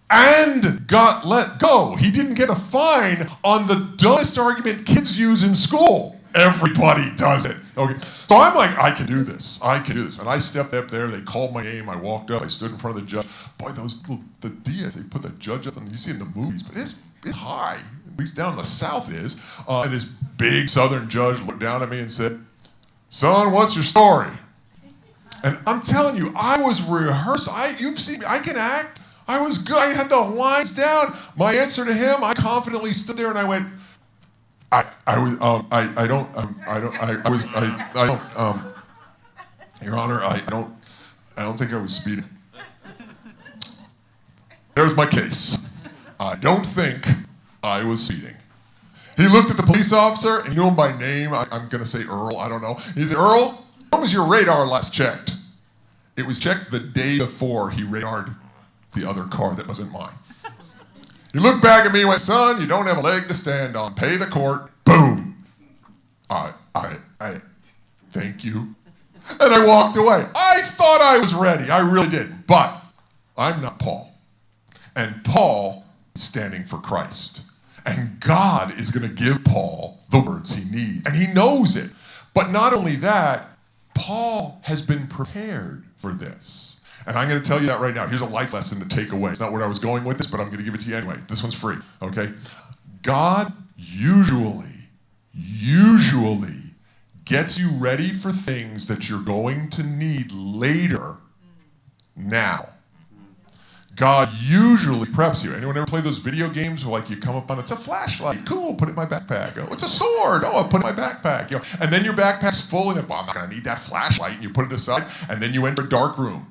and got let go. He didn't get a fine on the dumbest argument kids use in school. Everybody does it. Okay, so I'm like, I can do this. I can do this. And I stepped up there. They called my name. I walked up. I stood in front of the judge. Boy, the DS, they put the judge up, and you see in the movies, but it's high. At least down in the South it is. And this big Southern judge looked down at me and said, son, what's your story? And I'm telling you, I was rehearsed. You've seen me. I can act. I was good. I had the lines down. My answer to him, I confidently stood there and I went, Your Honor, I don't think I was speeding. There's my case. I don't think I was speeding. He looked at the police officer and he knew him by name. I'm going to say Earl. I don't know. He said, Earl, when was your radar last checked? It was checked the day before he radared the other car that wasn't mine. He looked back at me and went, son, you don't have a leg to stand on. Pay the court. Boom. Thank you. And I walked away. I thought I was ready. I really did. But I'm not Paul. And Paul is standing for Christ. And God is going to give Paul the words he needs. And he knows it. But not only that, Paul has been prepared for this. And I'm going to tell you that right now. Here's a life lesson to take away. It's not where I was going with this, but I'm going to give it to you anyway. This one's free, okay? God usually gets you ready for things that you're going to need later, now. God usually preps you. Anyone ever play those video games where like you come up on it's a flashlight, cool, put it in my backpack. Oh, it's a sword, oh, I put it in my backpack. You know, and then your backpack's full and well, I'm not gonna need that flashlight, and you put it aside, and then you enter a dark room.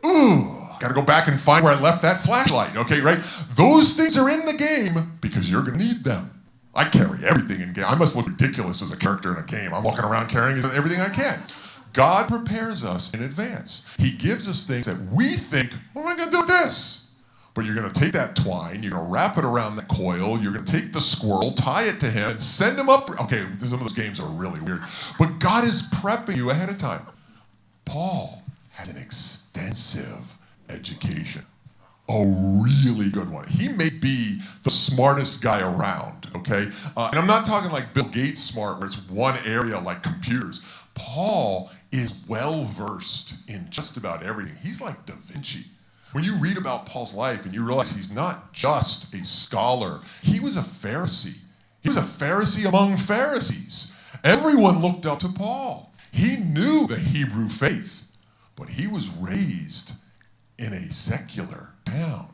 Ooh, gotta go back and find where I left that flashlight, okay, right? Those things are in the game because you're gonna need them. I carry everything in game. I must look ridiculous as a character in a game. I'm walking around carrying everything I can. God prepares us in advance. He gives us things that we think, what am I going to do with this? But you're going to take that twine, you're going to wrap it around the coil, you're going to take the squirrel, tie it to him, and send him up. Okay, some of those games are really weird. But God is prepping you ahead of time. Paul has an extensive education. A really good one. He may be the smartest guy around, okay? And I'm not talking like Bill Gates smart, where it's one area like computers. Paul is well-versed in just about everything. He's like Da Vinci. When you read about Paul's life and you realize he's not just a scholar, he was a Pharisee. He was a Pharisee among Pharisees. Everyone looked up to Paul. He knew the Hebrew faith, but he was raised in a secular town.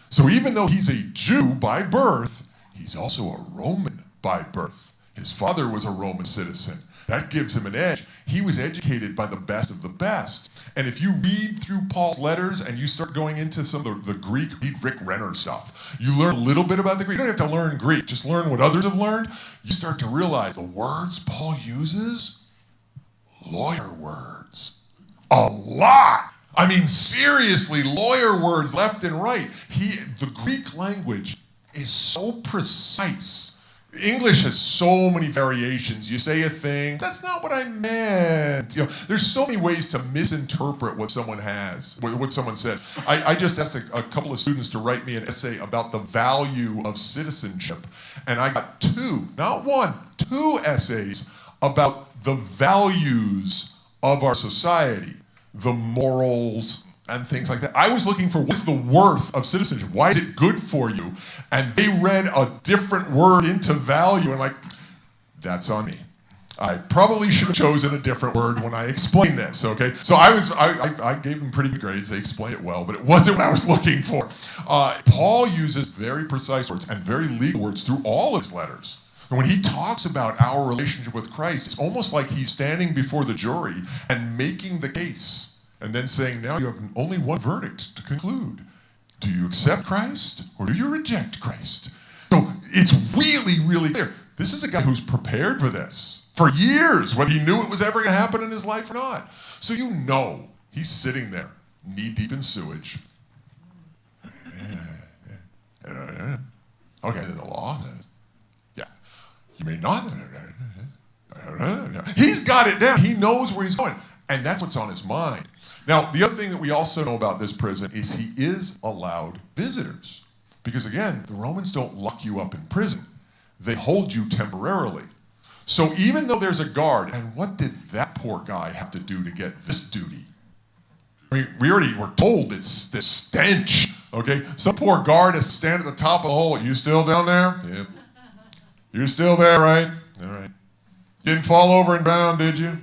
So even though he's a Jew by birth, he's also a Roman by birth. His father was a Roman citizen. That gives him an edge. He was educated by the best of the best. And if you read through Paul's letters and you start going into some of the Greek, read Rick Renner stuff, you learn a little bit about the Greek. You don't have to learn Greek, just learn what others have learned. You start to realize the words Paul uses, lawyer words. A lot. I mean, seriously, lawyer words left and right. The Greek language is so precise. English has so many variations. You say a thing, that's not what I meant. There's so many ways to misinterpret what someone has, what someone says. I just asked a couple of students to write me an essay about the value of citizenship, and I got not one, two essays about the values of our society, the morals, and things like that. I was looking for what's the worth of citizenship? Why is it good for you? And they read a different word into value, and that's on me. I probably should have chosen a different word when I explained this, okay? So I gave them pretty good grades. They explained it well, but it wasn't what I was looking for. Paul uses very precise words and very legal words through all his letters. And when he talks about our relationship with Christ, it's almost like he's standing before the jury and making the case. And then saying, now you have only one verdict to conclude. Do you accept Christ or do you reject Christ? So it's really, really clear. This is a guy who's prepared for this for years, whether he knew it was ever going to happen in his life or not. So he's sitting there, knee-deep in sewage. Okay, then the law says, yeah, you may not. He's got it down. He knows where he's going. And that's what's on his mind. Now, the other thing that we also know about this prison is he is allowed visitors. Because again, the Romans don't lock you up in prison. They hold you temporarily. So even though there's a guard, and what did that poor guy have to do to get this duty? I mean, we already were told it's this stench, okay? Some poor guard has to stand at the top of the hole. You still down there? Yep. You're still there, right? All right. Didn't fall over and drown, did you?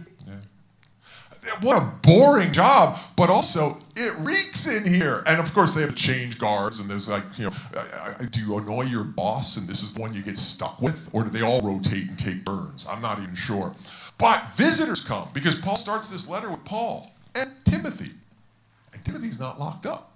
What a boring job, but also it reeks in here. And of course they have to change guards, and there's do you annoy your boss and this is the one you get stuck with? Or do they all rotate and take turns? I'm not even sure. But visitors come, because Paul starts this letter with Paul and Timothy. And Timothy's not locked up.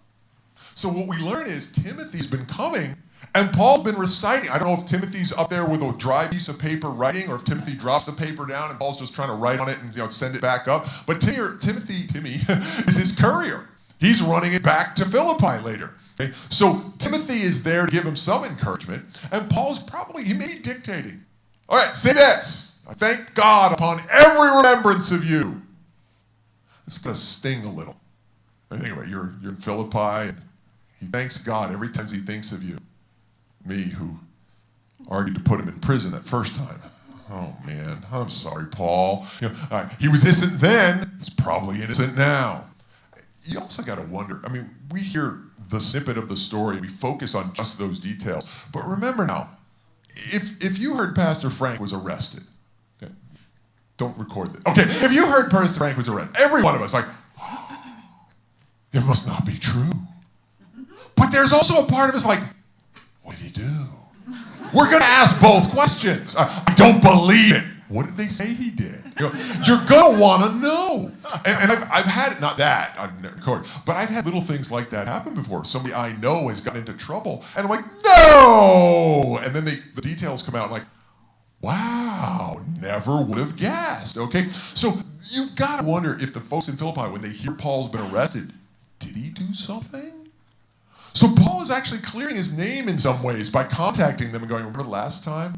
So what we learn is Timothy's been coming, and Paul's been reciting. I don't know if Timothy's up there with a dry piece of paper writing, or if Timothy drops the paper down and Paul's just trying to write on it and send it back up. But Timmy is his courier. He's running it back to Philippi later. Okay? So Timothy is there to give him some encouragement, and Paul's he may be dictating. All right, say this. I thank God upon every remembrance of you. It's going to sting a little. I think about it. You're in Philippi, and he thanks God every time he thinks of you. Me, who argued to put him in prison that first time. Oh man, I'm sorry, Paul. He was innocent then, he's probably innocent now. You also got to wonder, we hear the snippet of the story, we focus on just those details. But remember now, if you heard Pastor Frank was arrested, okay, don't record this. Okay, if you heard Pastor Frank was arrested, every one of us it must not be true. But there's also a part of us what did he do? We're going to ask both questions. I don't believe it. What did they say he did? You're going to want to know. And I've had, not that, I've never recorded, but I've had little things like that happen before. Somebody I know has gotten into trouble, and I'm like, no! And then the details come out, wow, never would have guessed, okay? So you've got to wonder if the folks in Philippi, when they hear Paul's been arrested, did he do something? So Paul is actually clearing his name in some ways by contacting them and going, remember last time?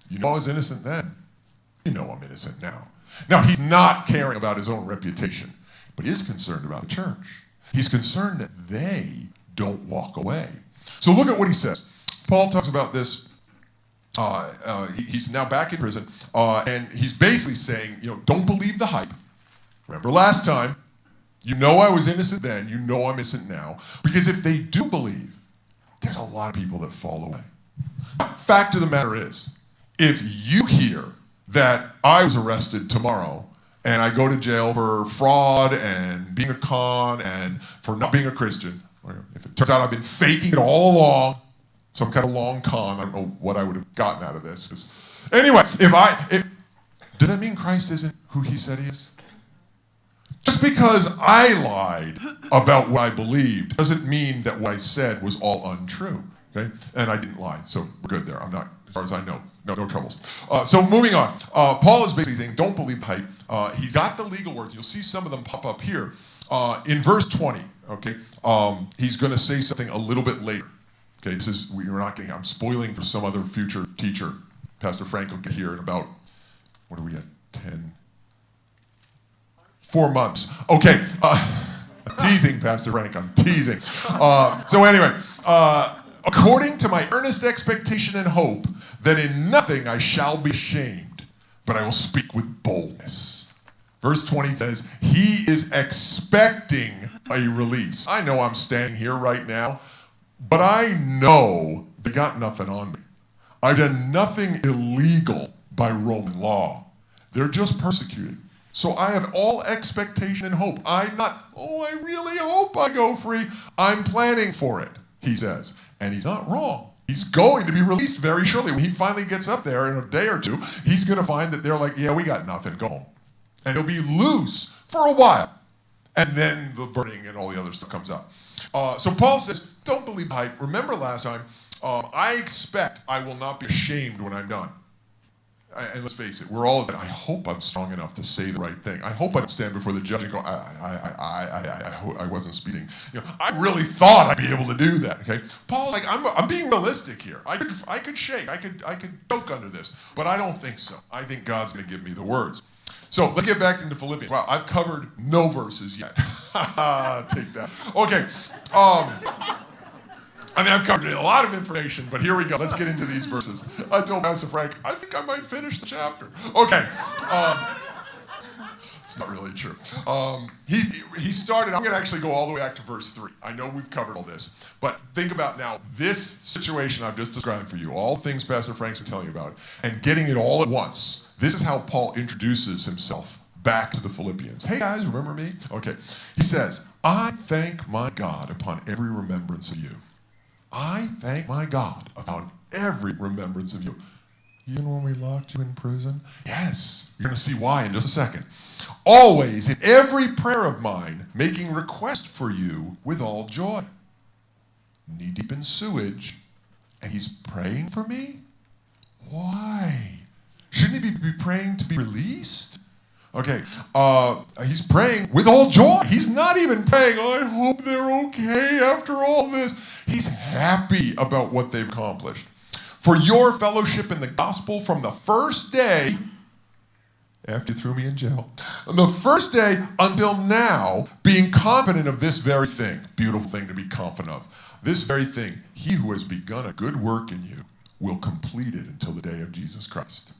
You know I was innocent then. You know I'm innocent now. Now, he's not caring about his own reputation, but he is concerned about the church. He's concerned that they don't walk away. So look at what he says. Paul talks about this. He's now back in prison, and he's basically saying, don't believe the hype. Remember last time? You know I was innocent then. You know I'm innocent now. Because if they do believe, there's a lot of people that fall away. Fact of the matter is, if you hear that I was arrested tomorrow and I go to jail for fraud and being a con and for not being a Christian, or if it turns out I've been faking it all along, some kind of long con, I don't know what I would have gotten out of this. Anyway, does that mean Christ isn't who he said he is? Just because I lied about what I believed doesn't mean that what I said was all untrue, okay? And I didn't lie, so we're good there. I'm not, as far as I know, no troubles. So moving on, Paul is basically saying, don't believe the hype. He's got the legal words. You'll see some of them pop up here. In verse 20, okay, he's going to say something a little bit later. Okay, we're not getting, I'm spoiling for some other future teacher. Pastor Frank will get here in about, what are we at, 4 months. Okay, teasing, Pastor Frank, I'm teasing. So anyway, according to my earnest expectation and hope, that in nothing I shall be ashamed, but I will speak with boldness. Verse 20 says, he is expecting a release. I know I'm standing here right now, but I know they got nothing on me. I've done nothing illegal by Roman law. They're just persecuting. So I have all expectation and hope. I'm not, I really hope I go free. I'm planning for it, he says. And he's not wrong. He's going to be released very shortly. When he finally gets up there in a day or two, he's going to find that they're like, yeah, we got nothing, go home. And he'll be loose for a while. And then the burning and all the other stuff comes up. So Paul says, don't believe the hype. Remember last time, I expect I will not be ashamed when I'm done. And let's face it, we're all, I hope I'm strong enough to say the right thing. I hope I don't stand before the judge and go, I wasn't speeding. I really thought I'd be able to do that, okay? Paul's like, I'm being realistic here. I could shake, I could choke under this, but I don't think so. I think God's going to give me the words. So let's get back into Philippians. Wow, I've covered no verses yet. Take that. Okay. I've covered a lot of information, but here we go. Let's get into these verses. I told Pastor Frank, I think I might finish the chapter. Okay. It's not really true. He started, I'm going to actually go all the way back to verse 3. I know we've covered all this, but think about now this situation I've just described for you, all things Pastor Frank's been telling you about, and getting it all at once. This is how Paul introduces himself back to the Philippians. Hey guys, remember me? Okay. He says, I thank my God upon every remembrance of you. I thank my God upon every remembrance of you. Even when we locked you in prison? Yes. You're going to see why in just a second. Always, in every prayer of mine, making request for you with all joy. Knee deep in sewage, and he's praying for me? Why? Shouldn't he be praying to be released? Okay, he's praying with all joy. He's not even praying, I hope they're okay after all this. He's happy about what they've accomplished. For your fellowship in the gospel from the first day, after you threw me in jail, the first day until now, being confident of this very thing, beautiful thing to be confident of, this very thing, he who has begun a good work in you will complete it until the day of Jesus Christ.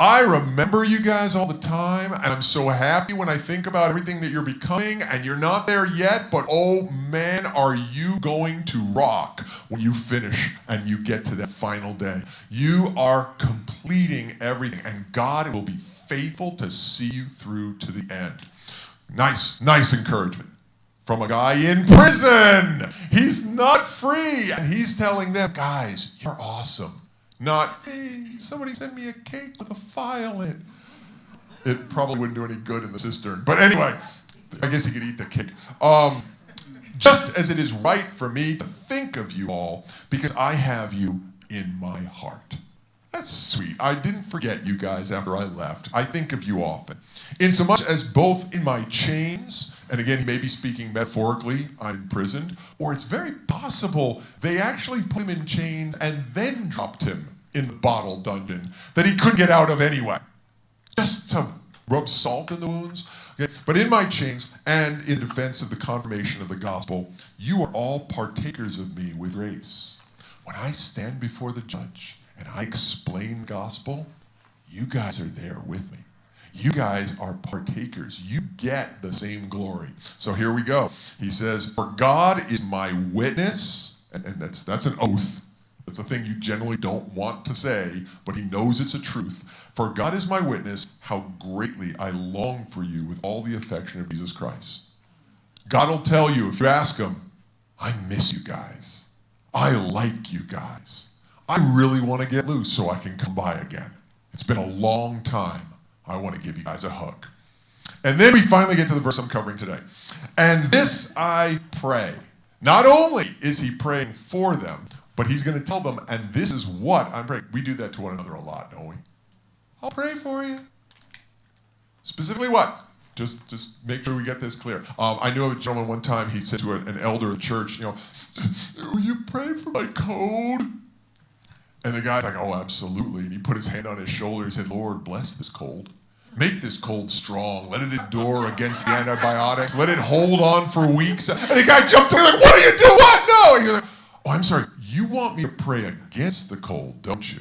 I remember you guys all the time, and I'm so happy when I think about everything that you're becoming, and you're not there yet, but oh man, are you going to rock when you finish and you get to that final day. You are completing everything, and God will be faithful to see you through to the end. Nice encouragement from a guy in prison. He's not free, and he's telling them, guys, you're awesome. Not, hey, somebody send me a cake with a file in it. It probably wouldn't do any good in the cistern. But anyway, I guess he could eat the cake. Just as it is right for me to think of you all, because I have you in my heart. That's sweet. I didn't forget you guys after I left. I think of you often. Insomuch as both in my chains, and again, he may be speaking metaphorically, I'm imprisoned, or it's very possible they actually put him in chains and then dropped him in the bottle dungeon that he couldn't get out of anyway. Just to rub salt in the wounds. Okay? But in my chains and in defense of the confirmation of the gospel, you are all partakers of me with grace. When I stand before the judge and I explain the gospel, you guys are there with me. You guys are partakers. You get the same glory. So here we go. He says, for God is my witness, and that's an oath. That's a thing you generally don't want to say, but he knows it's a truth. For God is my witness, how greatly I long for you with all the affection of Jesus Christ. God will tell you, if you ask him, I miss you guys. I like you guys. I really want to get loose so I can come by again. It's been a long time. I want to give you guys a hug. And then we finally get to the verse I'm covering today. And this I pray. Not only is he praying for them, but he's going to tell them, and this is what I'm praying. We do that to one another a lot, don't we? I'll pray for you. Specifically what? Just make sure we get this clear. I knew of a gentleman one time, he said to an elder of the church, will you pray for my code? And the guy's like, oh, absolutely. And he put his hand on his shoulder. He said, Lord, bless this cold. Make this cold strong. Let it endure against the antibiotics. Let it hold on for weeks. And the guy jumped over like, what are you doing? What? No. And he's like, oh, I'm sorry. You want me to pray against the cold, don't you?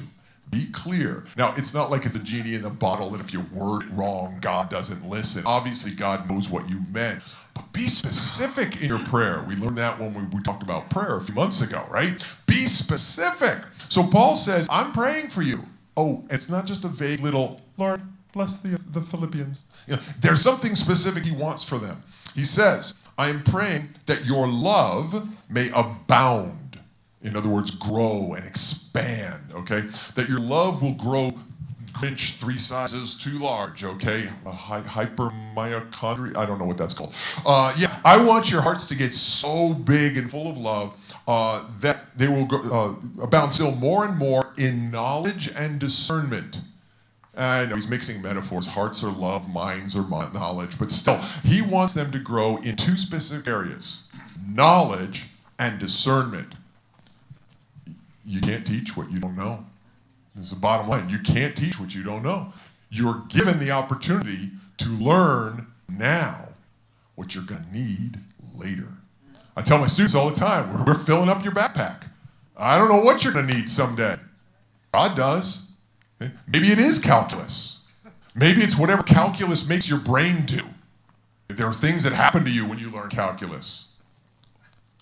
Be clear. Now, it's not like it's a genie in the bottle that if you word it wrong, God doesn't listen. Obviously, God knows what you meant. But be specific in your prayer. We learned that when we talked about prayer a few months ago, right? Be specific. So Paul says, I'm praying for you. Oh, it's not just a vague little, Lord, bless the Philippians. You know, there's something specific he wants for them. He says, I am praying that your love may abound. In other words, grow and expand, okay? That your love will grow Grinch 3 sizes too large, okay? Hypermyochondria, I don't know what that's called. Yeah, I want your hearts to get so big and full of love that they will abound still more and more in knowledge and discernment. I know he's mixing metaphors. Hearts are love, minds are knowledge. But still, he wants them to grow in 2 specific areas, knowledge and discernment. You can't teach what you don't know. This is the bottom line. You can't teach what you don't know. You're given the opportunity to learn now what you're going to need later. I tell my students all the time, we're filling up your backpack. I don't know what you're going to need someday. God does. Maybe it is calculus. Maybe it's whatever calculus makes your brain do. There are things that happen to you when you learn calculus.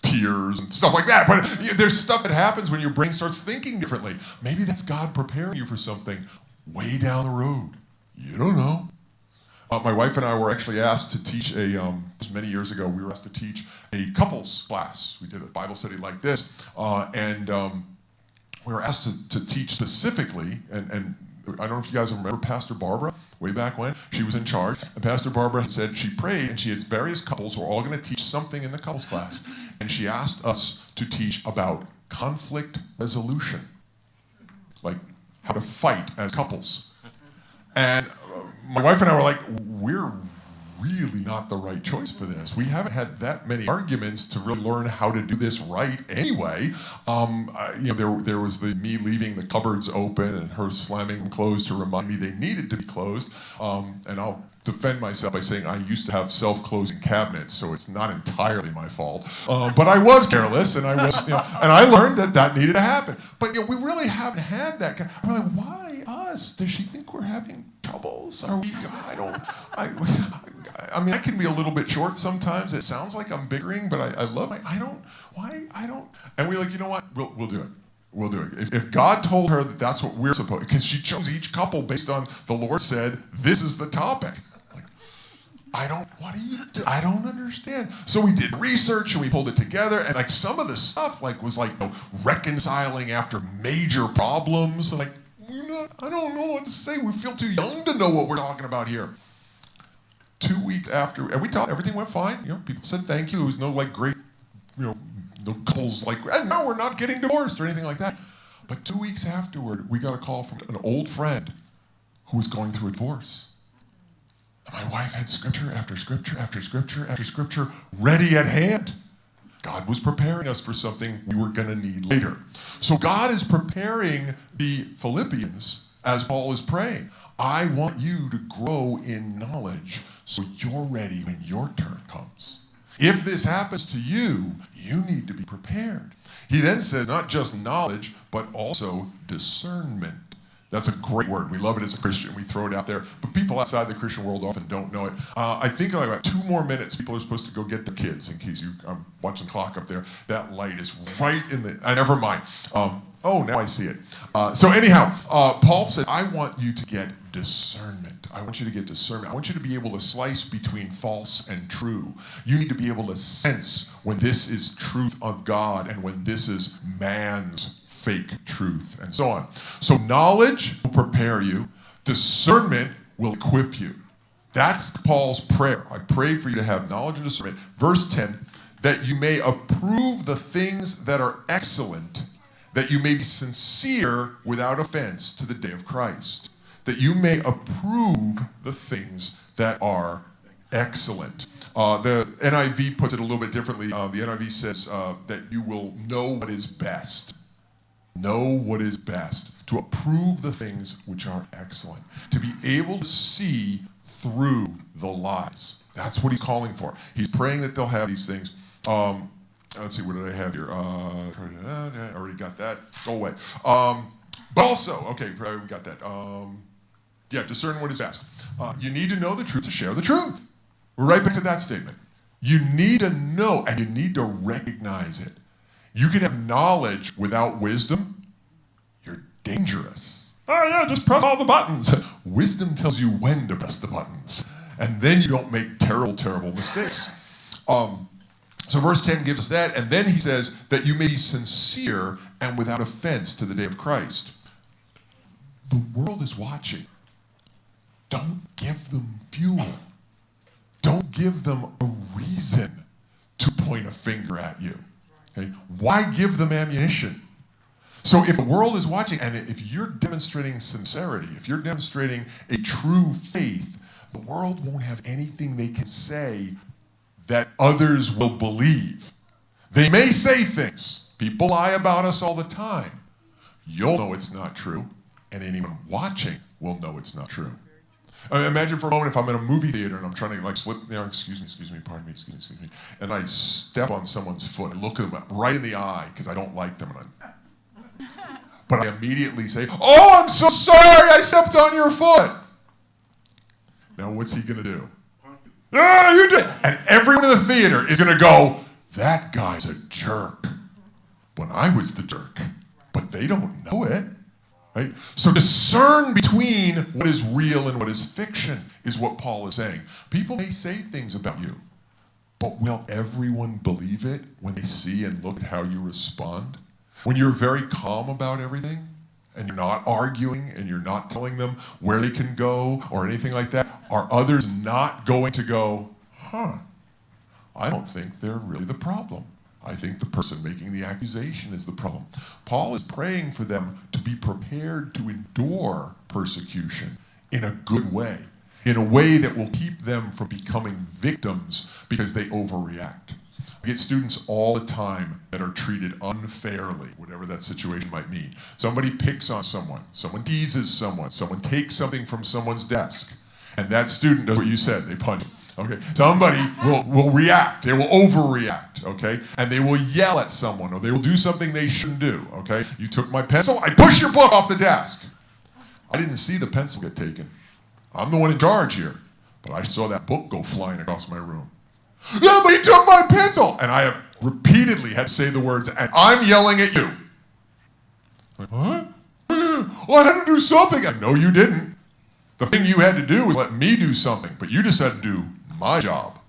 Tears and stuff like that. But there's stuff that happens when your brain starts thinking differently. Maybe that's God preparing you for something way down the road. You don't know. My wife and I were actually asked to teach many years ago, we were asked to teach a couples class. We did a Bible study like this. And we were asked to teach specifically, and I don't know if you guys remember Pastor Barbara, way back when. She was in charge, and Pastor Barbara said she prayed, and she had various couples who were all going to teach something in the couples class. And she asked us to teach about conflict resolution, like how to fight as couples. And my wife and I were like, we're really not the right choice for this. We haven't had that many arguments to really learn how to do this right anyway. There was me leaving the cupboards open and her slamming them closed to remind me they needed to be closed. And I'll defend myself by saying I used to have self-closing cabinets, so it's not entirely my fault. But I was careless, and and I learned that needed to happen. But we really haven't had that. I'm like, why us? Does she think we're having troubles? Are we? I mean, I can be a little bit short sometimes. It sounds like I'm bickering, but I love it. I don't. And we're like, you know what? We'll do it. We'll do it. If God told her that that's what we're supposed, because she chose each couple based on the Lord said, this is the topic. What do you do? I don't understand. So we did research and we pulled it together, and some of the stuff was reconciling after major problems. And I don't know what to say. We feel too young to know what we're talking about here. 2 weeks after, and we talked, everything went fine. People said thank you. It was no great, no couples and now we're not getting divorced or anything like that. But 2 weeks afterward, we got a call from an old friend who was going through a divorce. And my wife had scripture after scripture after scripture after scripture ready at hand. God was preparing us for something we were going to need later. So God is preparing the Philippians as Paul is praying. I want you to grow in knowledge so you're ready when your turn comes. If this happens to you, you need to be prepared. He then says not just knowledge, but also discernment. That's a great word. We love it as a Christian. We throw it out there. But people outside the Christian world often don't know it. I think in about 2 more minutes, people are supposed to go get their kids, in case I'm watching the clock up there. That light is right in the... never mind. Oh, now I see it. So anyhow, Paul said, I want you to get discernment. I want you to get discernment. I want you to be able to slice between false and true. You need to be able to sense when this is truth of God and when this is man's fake truth, and so on. So knowledge will prepare you. Discernment will equip you. That's Paul's prayer. I pray for you to have knowledge and discernment. Verse 10, that you may approve the things that are excellent, that you may be sincere without offense to the day of Christ. That you may approve the things that are excellent. The NIV puts it a little bit differently. The NIV says that you will know what is best. know what is best, to approve the things which are excellent, to be able to see through the lies. That's what he's calling for. He's praying that they'll have these things. Let's see, what did I have here? I already got that. Go away. But also, okay, we got that. Discern what is best. You need to know the truth to share the truth. We're right back to that statement. You need to know, and you need to recognize it. You can have knowledge without wisdom. You're dangerous. Oh yeah, just press all the buttons. Wisdom tells you when to press the buttons. And then you don't make terrible, terrible mistakes. So verse 10 gives us that, and then he says that you may be sincere and without offense to the day of Christ. The world is watching. Don't give them fuel. Don't give them a reason to point a finger at you. Okay? Why give them ammunition? So if the world is watching, and if you're demonstrating sincerity, if you're demonstrating a true faith, the world won't have anything they can say that others will believe. They may say things. People lie about us all the time. You'll know it's not true, and anyone watching will know it's not true. Imagine for a moment if I'm in a movie theater and I'm trying to slip, excuse me, pardon me, excuse me, and I step on someone's foot and look at them right in the eye because I don't like them, but I immediately say, "Oh, I'm so sorry, I stepped on your foot." Now what's he gonna do? "Ah, you did," and everyone in the theater is gonna go, "That guy's a jerk." When I was the jerk, but they don't know it. Right? So discern between what is real and what is fiction is what Paul is saying. People may say things about you, but will everyone believe it when they see and look at how you respond? When you're very calm about everything and you're not arguing and you're not telling them where they can go or anything like that, are others not going to go, I don't think they're really the problem. I think the person making the accusation is the problem. Paul is praying for them to be prepared to endure persecution in a good way, in a way that will keep them from becoming victims because they overreact. I get students all the time that are treated unfairly, whatever that situation might mean. Somebody picks on someone teases someone takes something from someone's desk, and that student does what you said, they punch him. Okay, somebody will react, they will overreact, okay? And they will yell at someone, or they will do something they shouldn't do, okay? You took my pencil, I push your book off the desk. I didn't see the pencil get taken. I'm the one in charge here, but I saw that book go flying across my room. Yeah, but he took my pencil! And I have repeatedly had to say the words, and I'm yelling at you. Like, what? Well, I had to do something. No, you didn't. The thing you had to do was let me do something, but you just had to do my job.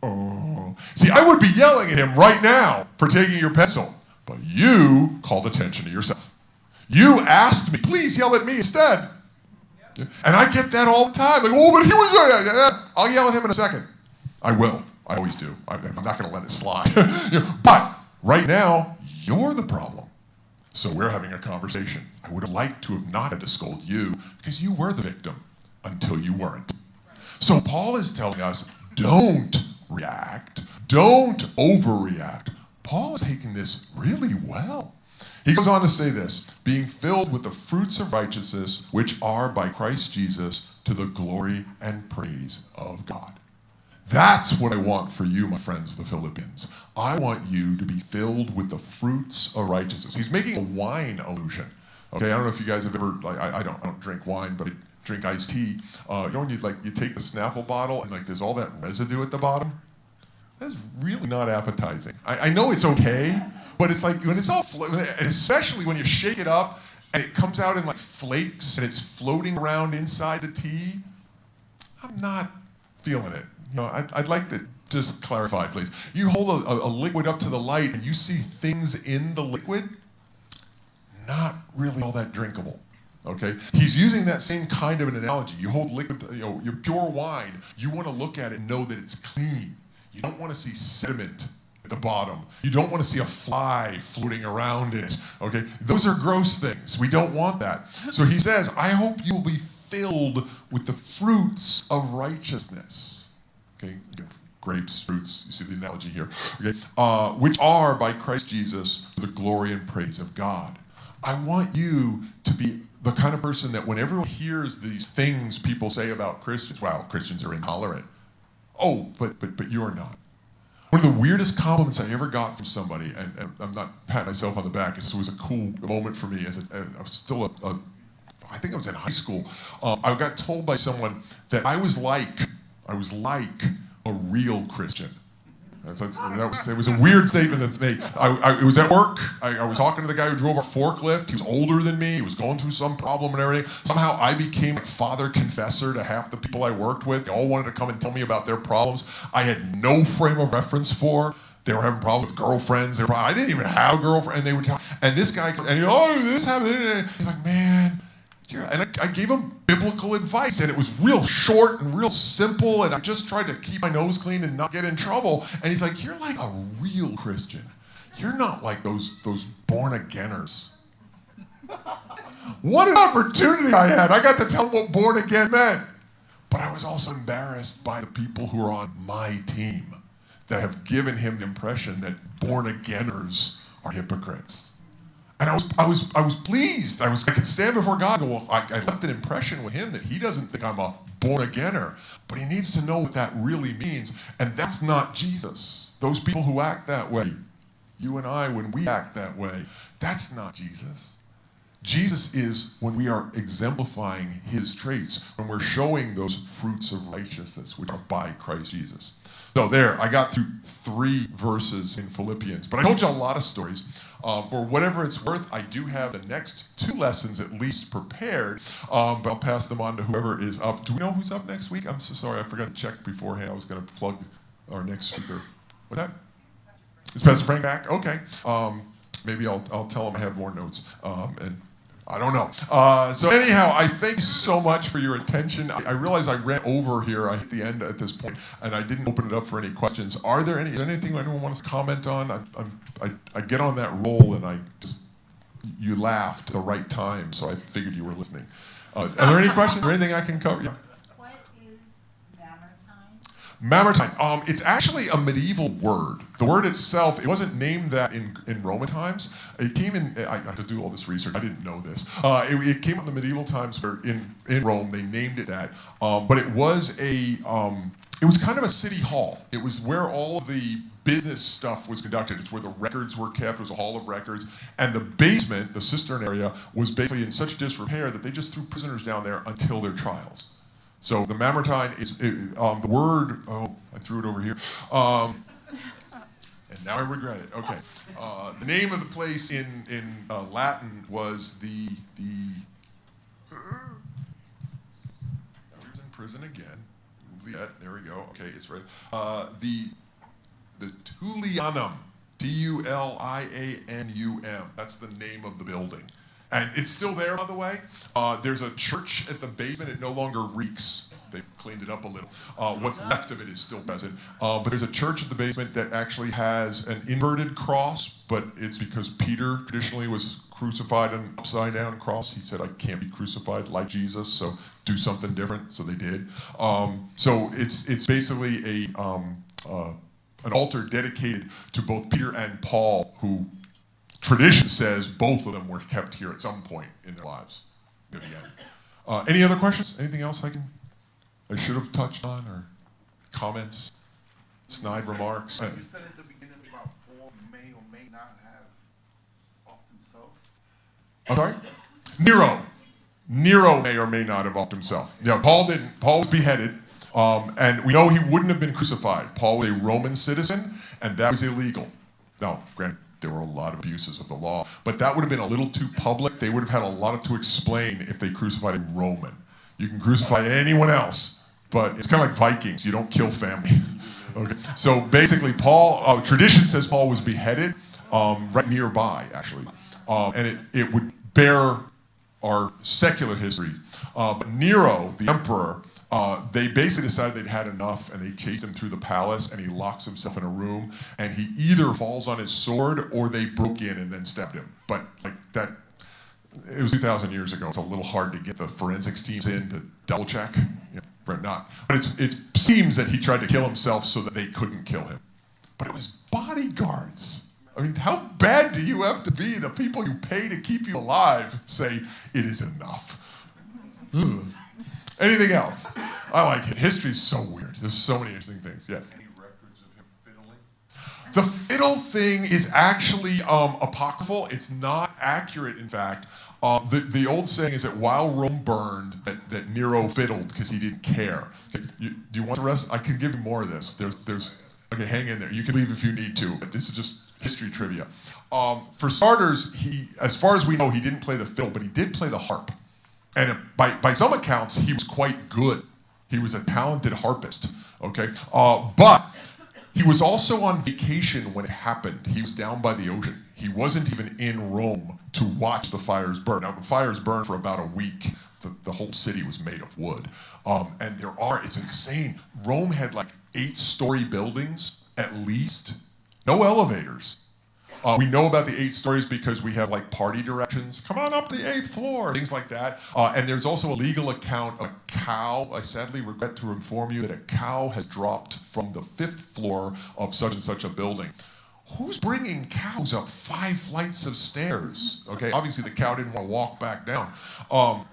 Oh. See, I would be yelling at him right now for taking your pencil, but you called attention to yourself. You asked me, please yell at me instead. Yep. And I get that all the time. Like, oh, but he was, I'll yell at him in a second. I will. I always do. I'm not going to let it slide. But right now, you're the problem. So we're having a conversation. I would have liked to have not had to scold you because you were the victim until you weren't. So Paul is telling us, don't react. Don't overreact. Paul is taking this really well. He goes on to say this, being filled with the fruits of righteousness, which are by Christ Jesus to the glory and praise of God. That's what I want for you, my friends, the Philippians. I want you to be filled with the fruits of righteousness. He's making a wine allusion. Okay, I don't know if you guys have ever, I don't drink wine, but I drink iced tea. You know when you take the Snapple bottle and there's all that residue at the bottom? That's really not appetizing. I know it's okay, but it's like when it's all, and especially when you shake it up and it comes out in flakes and it's floating around inside the tea, I'm not feeling it. You know, I'd like to just clarify, please. You hold a liquid up to the light and you see things in the liquid, not really all that drinkable. Okay? He's using that same kind of an analogy. You hold liquid, your pure wine, you want to look at it and know that it's clean. You don't want to see sediment at the bottom. You don't want to see a fly floating around in it. Okay? Those are gross things. We don't want that. So he says, I hope you will be filled with the fruits of righteousness. Okay? grapes, fruits, you see the analogy here, okay? Which are by Christ Jesus the glory and praise of God. I want you to be the kind of person that when everyone hears these things people say about Christians, wow, Christians are intolerant. Oh, but you're not. One of the weirdest compliments I ever got from somebody, and I'm not patting myself on the back, it was a cool moment for me I was still I think I was in high school. I got told by someone that I was like a real Christian. It was a weird statement to make. It was at work. I was talking to the guy who drove a forklift. He was older than me. He was going through some problem and everything. Somehow I became like father confessor to half the people I worked with. They all wanted to come and tell me about their problems. I had no frame of reference for. They were having problems with girlfriends. I didn't even have a girlfriend. And they would tell. And this guy, this happened. He's like, man. And I gave him biblical advice, and it was real short and real simple, and I just tried to keep my nose clean and not get in trouble. And he's like, you're like a real Christian. You're not like those born-againers. What an opportunity I had. I got to tell him what born again meant. But I was also embarrassed by the people who are on my team that have given him the impression that born-againers are hypocrites. And I was pleased. I could stand before God and go, well, I left an impression with him that he doesn't think I'm a born-againer, but he needs to know what that really means. And that's not Jesus. Those people who act that way, you and I, when we act that way, that's not Jesus. Jesus is when we are exemplifying his traits, when we're showing those fruits of righteousness, which are by Christ Jesus. So there, I got through 3 verses in Philippians, but I told you a lot of stories. For whatever it's worth, I do have the next 2 lessons at least prepared, but I'll pass them on to whoever is up. Do we know who's up next week? I'm so sorry, I forgot to check beforehand. I was going to plug our next speaker. What's that? Is Pastor Frank back? Okay. Maybe I'll tell him I have more notes. And I don't know. So anyhow, I thank you so much for your attention. I realize I ran over here at the end at this point, and I didn't open it up for any questions. Is there anything anyone wants to comment on? I get on that roll, and you laughed at the right time, so I figured you were listening. Are there any questions or anything I can cover? Yeah. What is Mamertine. It's actually a medieval word. The word itself, it wasn't named that in Roman times. It came in, I have to do all this research, I didn't know this. It came up in the medieval times where in Rome they named it that. But it was kind of a city hall. It was where all of the business stuff was conducted. It's where the records were kept. It was a hall of records. And the basement, the cistern area, was basically in such disrepair that they just threw prisoners down there until their trials. So the Mamertine is the word. Oh, I threw it over here, and now I regret it. Okay, the name of the place in Latin was the. Now he's in prison again. There we go. Okay, it's right. The Tullianum, Tulianum. That's the name of the building. And it's still there, by the way. There's a church at the basement. It no longer reeks. They've cleaned it up a little. What's left of it is still present. But there's a church at the basement that actually has an inverted cross, but it's because Peter traditionally was crucified on an upside-down cross. He said, I can't be crucified like Jesus, so do something different. So they did. So it's basically an altar dedicated to both Peter and Paul, who tradition says both of them were kept here at some point in their lives near the end. Any other questions? Anything else I should have touched on, or comments, snide remarks? You said at the beginning about Paul may or may not have offed himself. I'm sorry? Nero may or may not have offed himself. Yeah, Paul didn't. Paul was beheaded, and we know he wouldn't have been crucified. Paul was a Roman citizen, and that was illegal. Now, granted, there were a lot of abuses of the law, but that would have been a little too public. They would have had a lot to explain if they crucified a Roman. You can crucify anyone else, but it's kind of like Vikings. You don't kill family. Okay. So basically, Paul, tradition says Paul was beheaded right nearby, actually. And it would bear our secular history. But Nero, the emperor, they basically decided they'd had enough, and they chased him through the palace, and he locks himself in a room, and he either falls on his sword or they broke in and then stabbed him. But like that, it was 2,000 years ago. It's a little hard to get the forensics teams in to double check. Yeah. not. But it seems that he tried to kill himself so that they couldn't kill him. But it was bodyguards. I mean, how bad do you have to be? The people you pay to keep you alive say, it is enough. Anything else? I like it. History's so weird. There's so many interesting things. Yes? Any records of him fiddling? The fiddle thing is actually apocryphal. It's not accurate, in fact. The old saying is that while Rome burned, that Nero fiddled because he didn't care. Okay, do you want the rest? I can give you more of this. Okay, hang in there. You can leave if you need to, but this is just history trivia. For starters, as far as we know, he didn't play the fiddle, but he did play the harp. And by some accounts, he was quite good. He was a talented harpist, okay? But he was also on vacation when it happened. He was down by the ocean. He wasn't even in Rome to watch the fires burn. Now, the fires burned for about a week. The whole city was made of wood. And it's insane. Rome had like 8-story buildings, at least. No elevators. We know about the 8 stories because we have like party directions. Come on up the 8th floor, things like that. And there's also a legal account of a cow. I sadly regret to inform you that a cow has dropped from the 5th floor of such and such a building. Who's bringing cows up 5 flights of stairs? Okay, obviously the cow didn't want to walk back down. I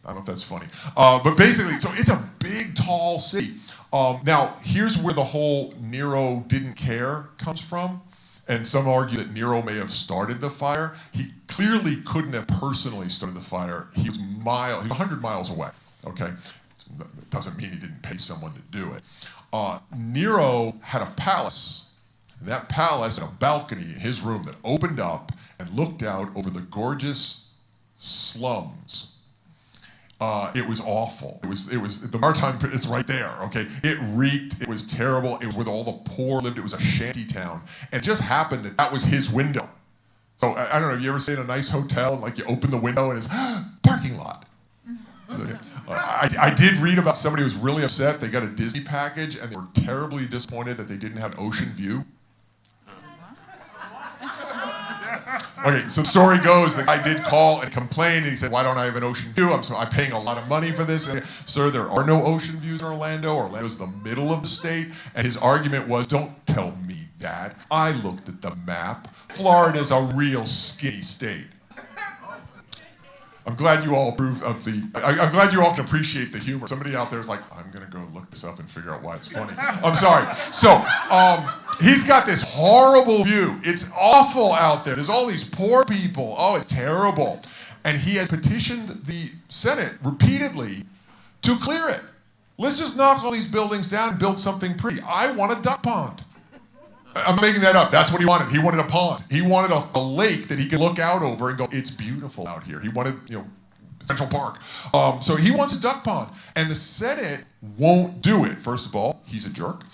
don't know if that's funny. But basically, so it's a big, tall city. Now, here's where the whole Nero didn't care comes from. And some argue that Nero may have started the fire. He clearly couldn't have personally started the fire. He was 100 miles away, okay? That doesn't mean he didn't pay someone to do it. Nero had a palace. And that palace had a balcony in his room that opened up and looked out over the gorgeous slums. It was awful. It was the Maritime, it's right there, okay? It reeked, it was terrible, it was where all the poor lived, it was a shanty town. And it just happened that was his window. So, I don't know, have you ever stayed in a nice hotel and like you open the window and it's, parking lot. I did read about somebody who was really upset. They got a Disney package and they were terribly disappointed that they didn't have an ocean view. Okay, so the story goes, the guy did call and complain, and he said, why don't I have an ocean view? I'm paying a lot of money for this. And, sir, there are no ocean views in Orlando. Orlando's the middle of the state. And his argument was, don't tell me that. I looked at the map. Florida's a real skinny state. I'm glad you all approve of I'm glad you all can appreciate the humor. Somebody out there is like, I'm going to go look this up and figure out why it's funny. I'm sorry. So, he's got this horrible view. It's awful out there. There's all these poor people. Oh, it's terrible. And he has petitioned the Senate repeatedly to clear it. Let's just knock all these buildings down and build something pretty. I want a duck pond. I'm making that up. That's what he wanted. He wanted a pond. He wanted a lake that he could look out over and go, it's beautiful out here. He wanted, Central Park. So he wants a duck pond. And the Senate won't do it. First of all, he's a jerk.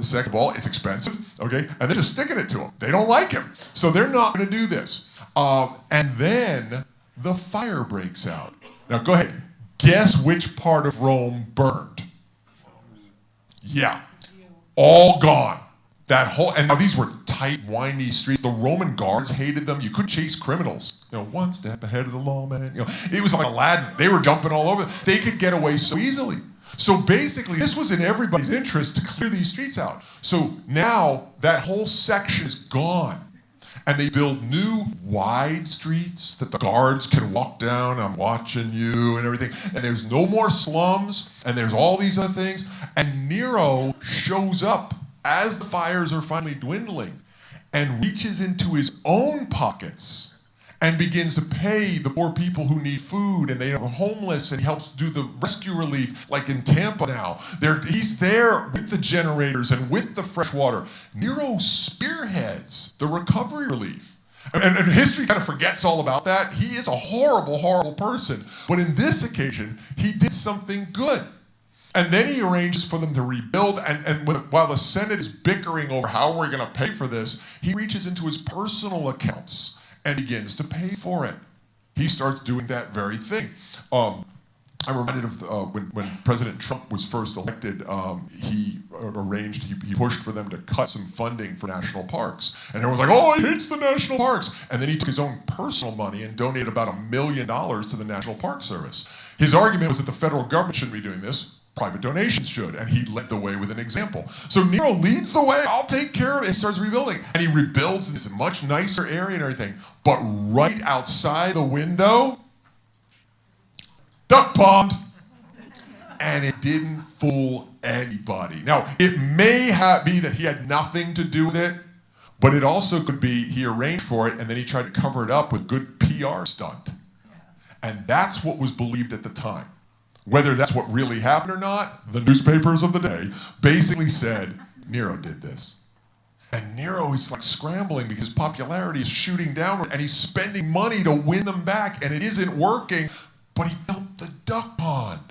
Second of all, it's expensive. Okay? And they're just sticking it to him. They don't like him. So they're not going to do this. And then the fire breaks out. Now go ahead. Guess which part of Rome burned? Yeah. All gone. And now these were tight, windy streets. The Roman guards hated them. You couldn't chase criminals. One step ahead of the lawman. It was like Aladdin. They were jumping all over. They could get away so easily. So basically, this was in everybody's interest to clear these streets out. So now that whole section is gone. And they build new wide streets that the guards can walk down. I'm watching you and everything. And there's no more slums. And there's all these other things. And Nero shows up as the fires are finally dwindling, and reaches into his own pockets and begins to pay the poor people who need food, and they are homeless, and he helps do the rescue relief, like in Tampa now. He's there with the generators and with the fresh water. Nero spearheads the recovery relief. And history kind of forgets all about that. He is a horrible, horrible person. But in this occasion, he did something good. And then he arranges for them to rebuild, and while the Senate is bickering over how we're going to pay for this, he reaches into his personal accounts and begins to pay for it. He starts doing that very thing. I'm reminded of when President Trump was first elected, he pushed for them to cut some funding for national parks. And everyone's like, oh, he hates the national parks. And then he took his own personal money and donated about $1 million to the National Park Service. His argument was that the federal government shouldn't be doing this. private donations should, and he led the way with an example. So Nero leads the way. I'll take care of it. He starts rebuilding, and he rebuilds this much nicer area and everything. But right outside the window, duck pond. And it didn't fool anybody. Now, it may be that he had nothing to do with it, but it also could be he arranged for it and then he tried to cover it up with good PR stunt. And that's what was believed at the time. Whether that's what really happened or not, the newspapers of the day basically said, Nero did this. And Nero is like scrambling because popularity is shooting downward and he's spending money to win them back and it isn't working, but he built the duck pond.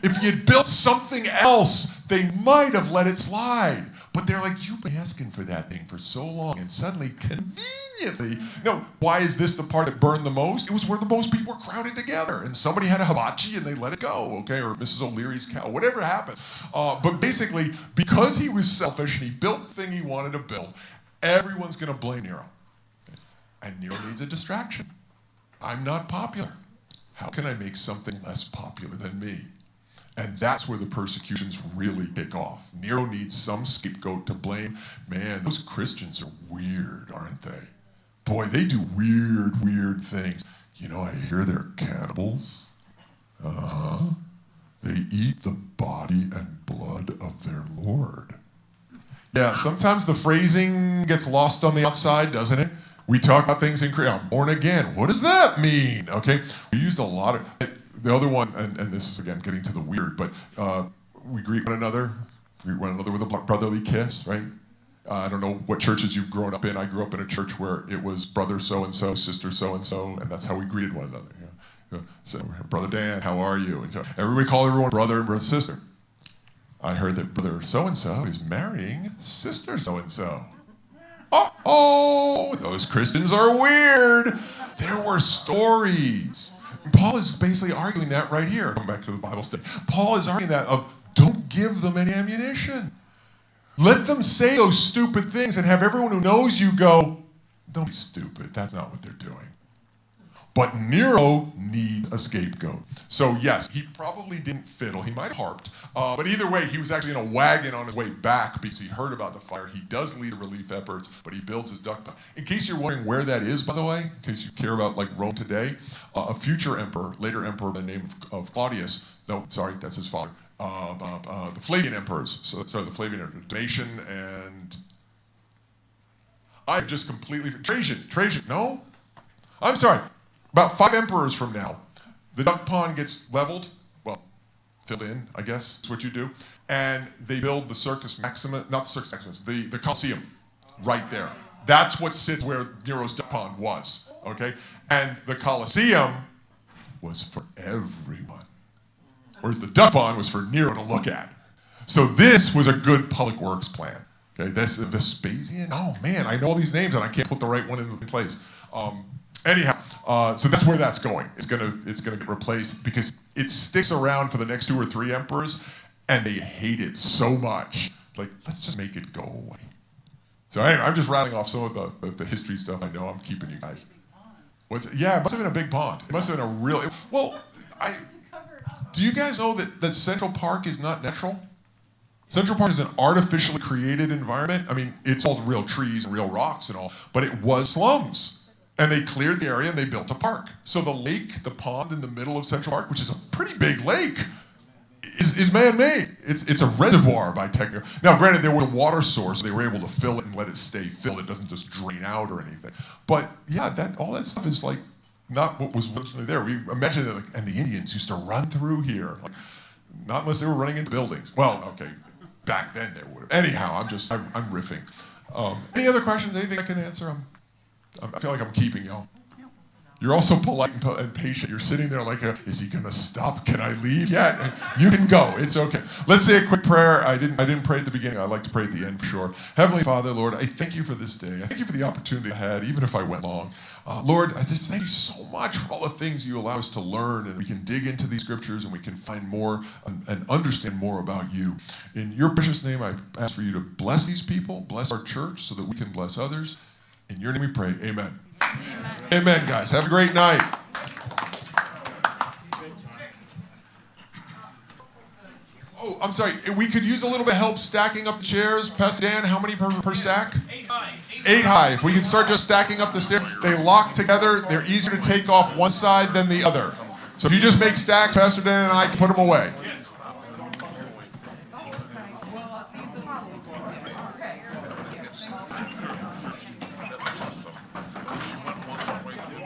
If he had built something else, they might have let it slide. But they're like, you've been asking for that thing for so long, and suddenly, conveniently, no, why is this the part that burned the most? It was where the most people were crowded together, and somebody had a hibachi, and they let it go, okay, or Mrs. O'Leary's cow, whatever happened. But basically, because he was selfish, and he built the thing he wanted to build, everyone's going to blame Nero. And Nero needs a distraction. I'm not popular. How can I make something less popular than me? And that's where the persecutions really kick off. Nero needs some scapegoat to blame. Man, those Christians are weird, aren't they? Boy, they do weird things. You know, I hear they're cannibals. They eat the body and blood of their Lord. Yeah, sometimes the phrasing gets lost on the outside, doesn't it? We talk about things in Korean. I'm born again. What does that mean? Okay, we used a lot of... The other one, and this is, again, getting to the weird, but we greet one another with a brotherly kiss, right? I don't know what churches you've grown up in. I grew up in a church where it was brother so-and-so, sister so-and-so, and that's how we greeted one another. You know? So, Brother Dan, how are you? And so everybody called everyone brother and brother sister. I heard that brother so-and-so is marrying sister so-and-so. Uh-oh, those Christians are weird. There were stories. Paul is basically arguing that right here. Going back to the Bible study. Paul is arguing that of don't give them any ammunition. Let them say those stupid things and have everyone who knows you go, don't be stupid. That's not what they're doing. But Nero needs a scapegoat. So yes, he probably didn't fiddle. He might have harped. But either way, he was actually in a wagon on his way back because he heard about the fire. He does lead the relief efforts, but he builds his duck pond. In case you're wondering where that is, by the way, in case you care about like Rome today, a future emperor, later emperor by the name of Claudius, no, sorry, that's his father, the Flavian emperors, the Flavian emperor, Domitian and I've just completely, Trajan, no, I'm sorry. About 5 emperors from now, the duck pond gets leveled, well, filled in, I guess, is what you do, and they build the Circus Maximus, not the Circus Maximus, the Colosseum, right there. That's what sits where Nero's duck pond was, okay? And the Colosseum was for everyone, whereas the duck pond was for Nero to look at. So this was a good public works plan, okay? This Vespasian, oh man, I know all these names and I can't put the right one in place. Anyhow, so that's where that's going. It's gonna get replaced because it sticks around for the next 2 or 3 emperors, and they hate it so much. Like, let's just make it go away. So anyway, I'm just rattling off some of the history stuff I know. I'm keeping you guys. Yeah, it must have been a big pond. It must have been a real. Do you guys know that Central Park is not natural? Central Park is an artificially created environment. I mean, it's all real trees and real rocks and all, but it was slums. And they cleared the area and they built a park. So the lake, the pond in the middle of Central Park, which is a pretty big lake, is man-made. It's a reservoir by technical. Now, granted, there was a water source. They were able to fill it and let it stay filled. It doesn't just drain out or anything. But yeah, all that stuff is like not what was originally there. We imagine that, and the Indians used to run through here, like, not unless they were running into buildings. Well, okay, back then they would have. Anyhow, I'm riffing. Any other questions? Anything I can answer? I feel like I'm keeping y'all. You're also polite and patient. You're sitting there like, is he going to stop? Can I leave yet? And you can go. It's okay. Let's say a quick prayer. I didn't pray at the beginning. I like to pray at the end for sure. Heavenly Father, Lord, I thank you for this day. I thank you for the opportunity I had, even if I went long. Lord, I just thank you so much for all the things you allow us to learn, and we can dig into these scriptures and we can find more and understand more about you. In your precious name, I ask for you to bless these people, bless our church so that we can bless others. In your name we pray, amen. Amen. Amen, guys. Have a great night. Oh, I'm sorry, we could use a little bit of help stacking up the chairs. Pastor Dan, how many per stack? 8 high. 8 high. If we can start just stacking up the stairs, they lock together. They're easier to take off one side than the other. So if you just make stacks, Pastor Dan and I can put them away.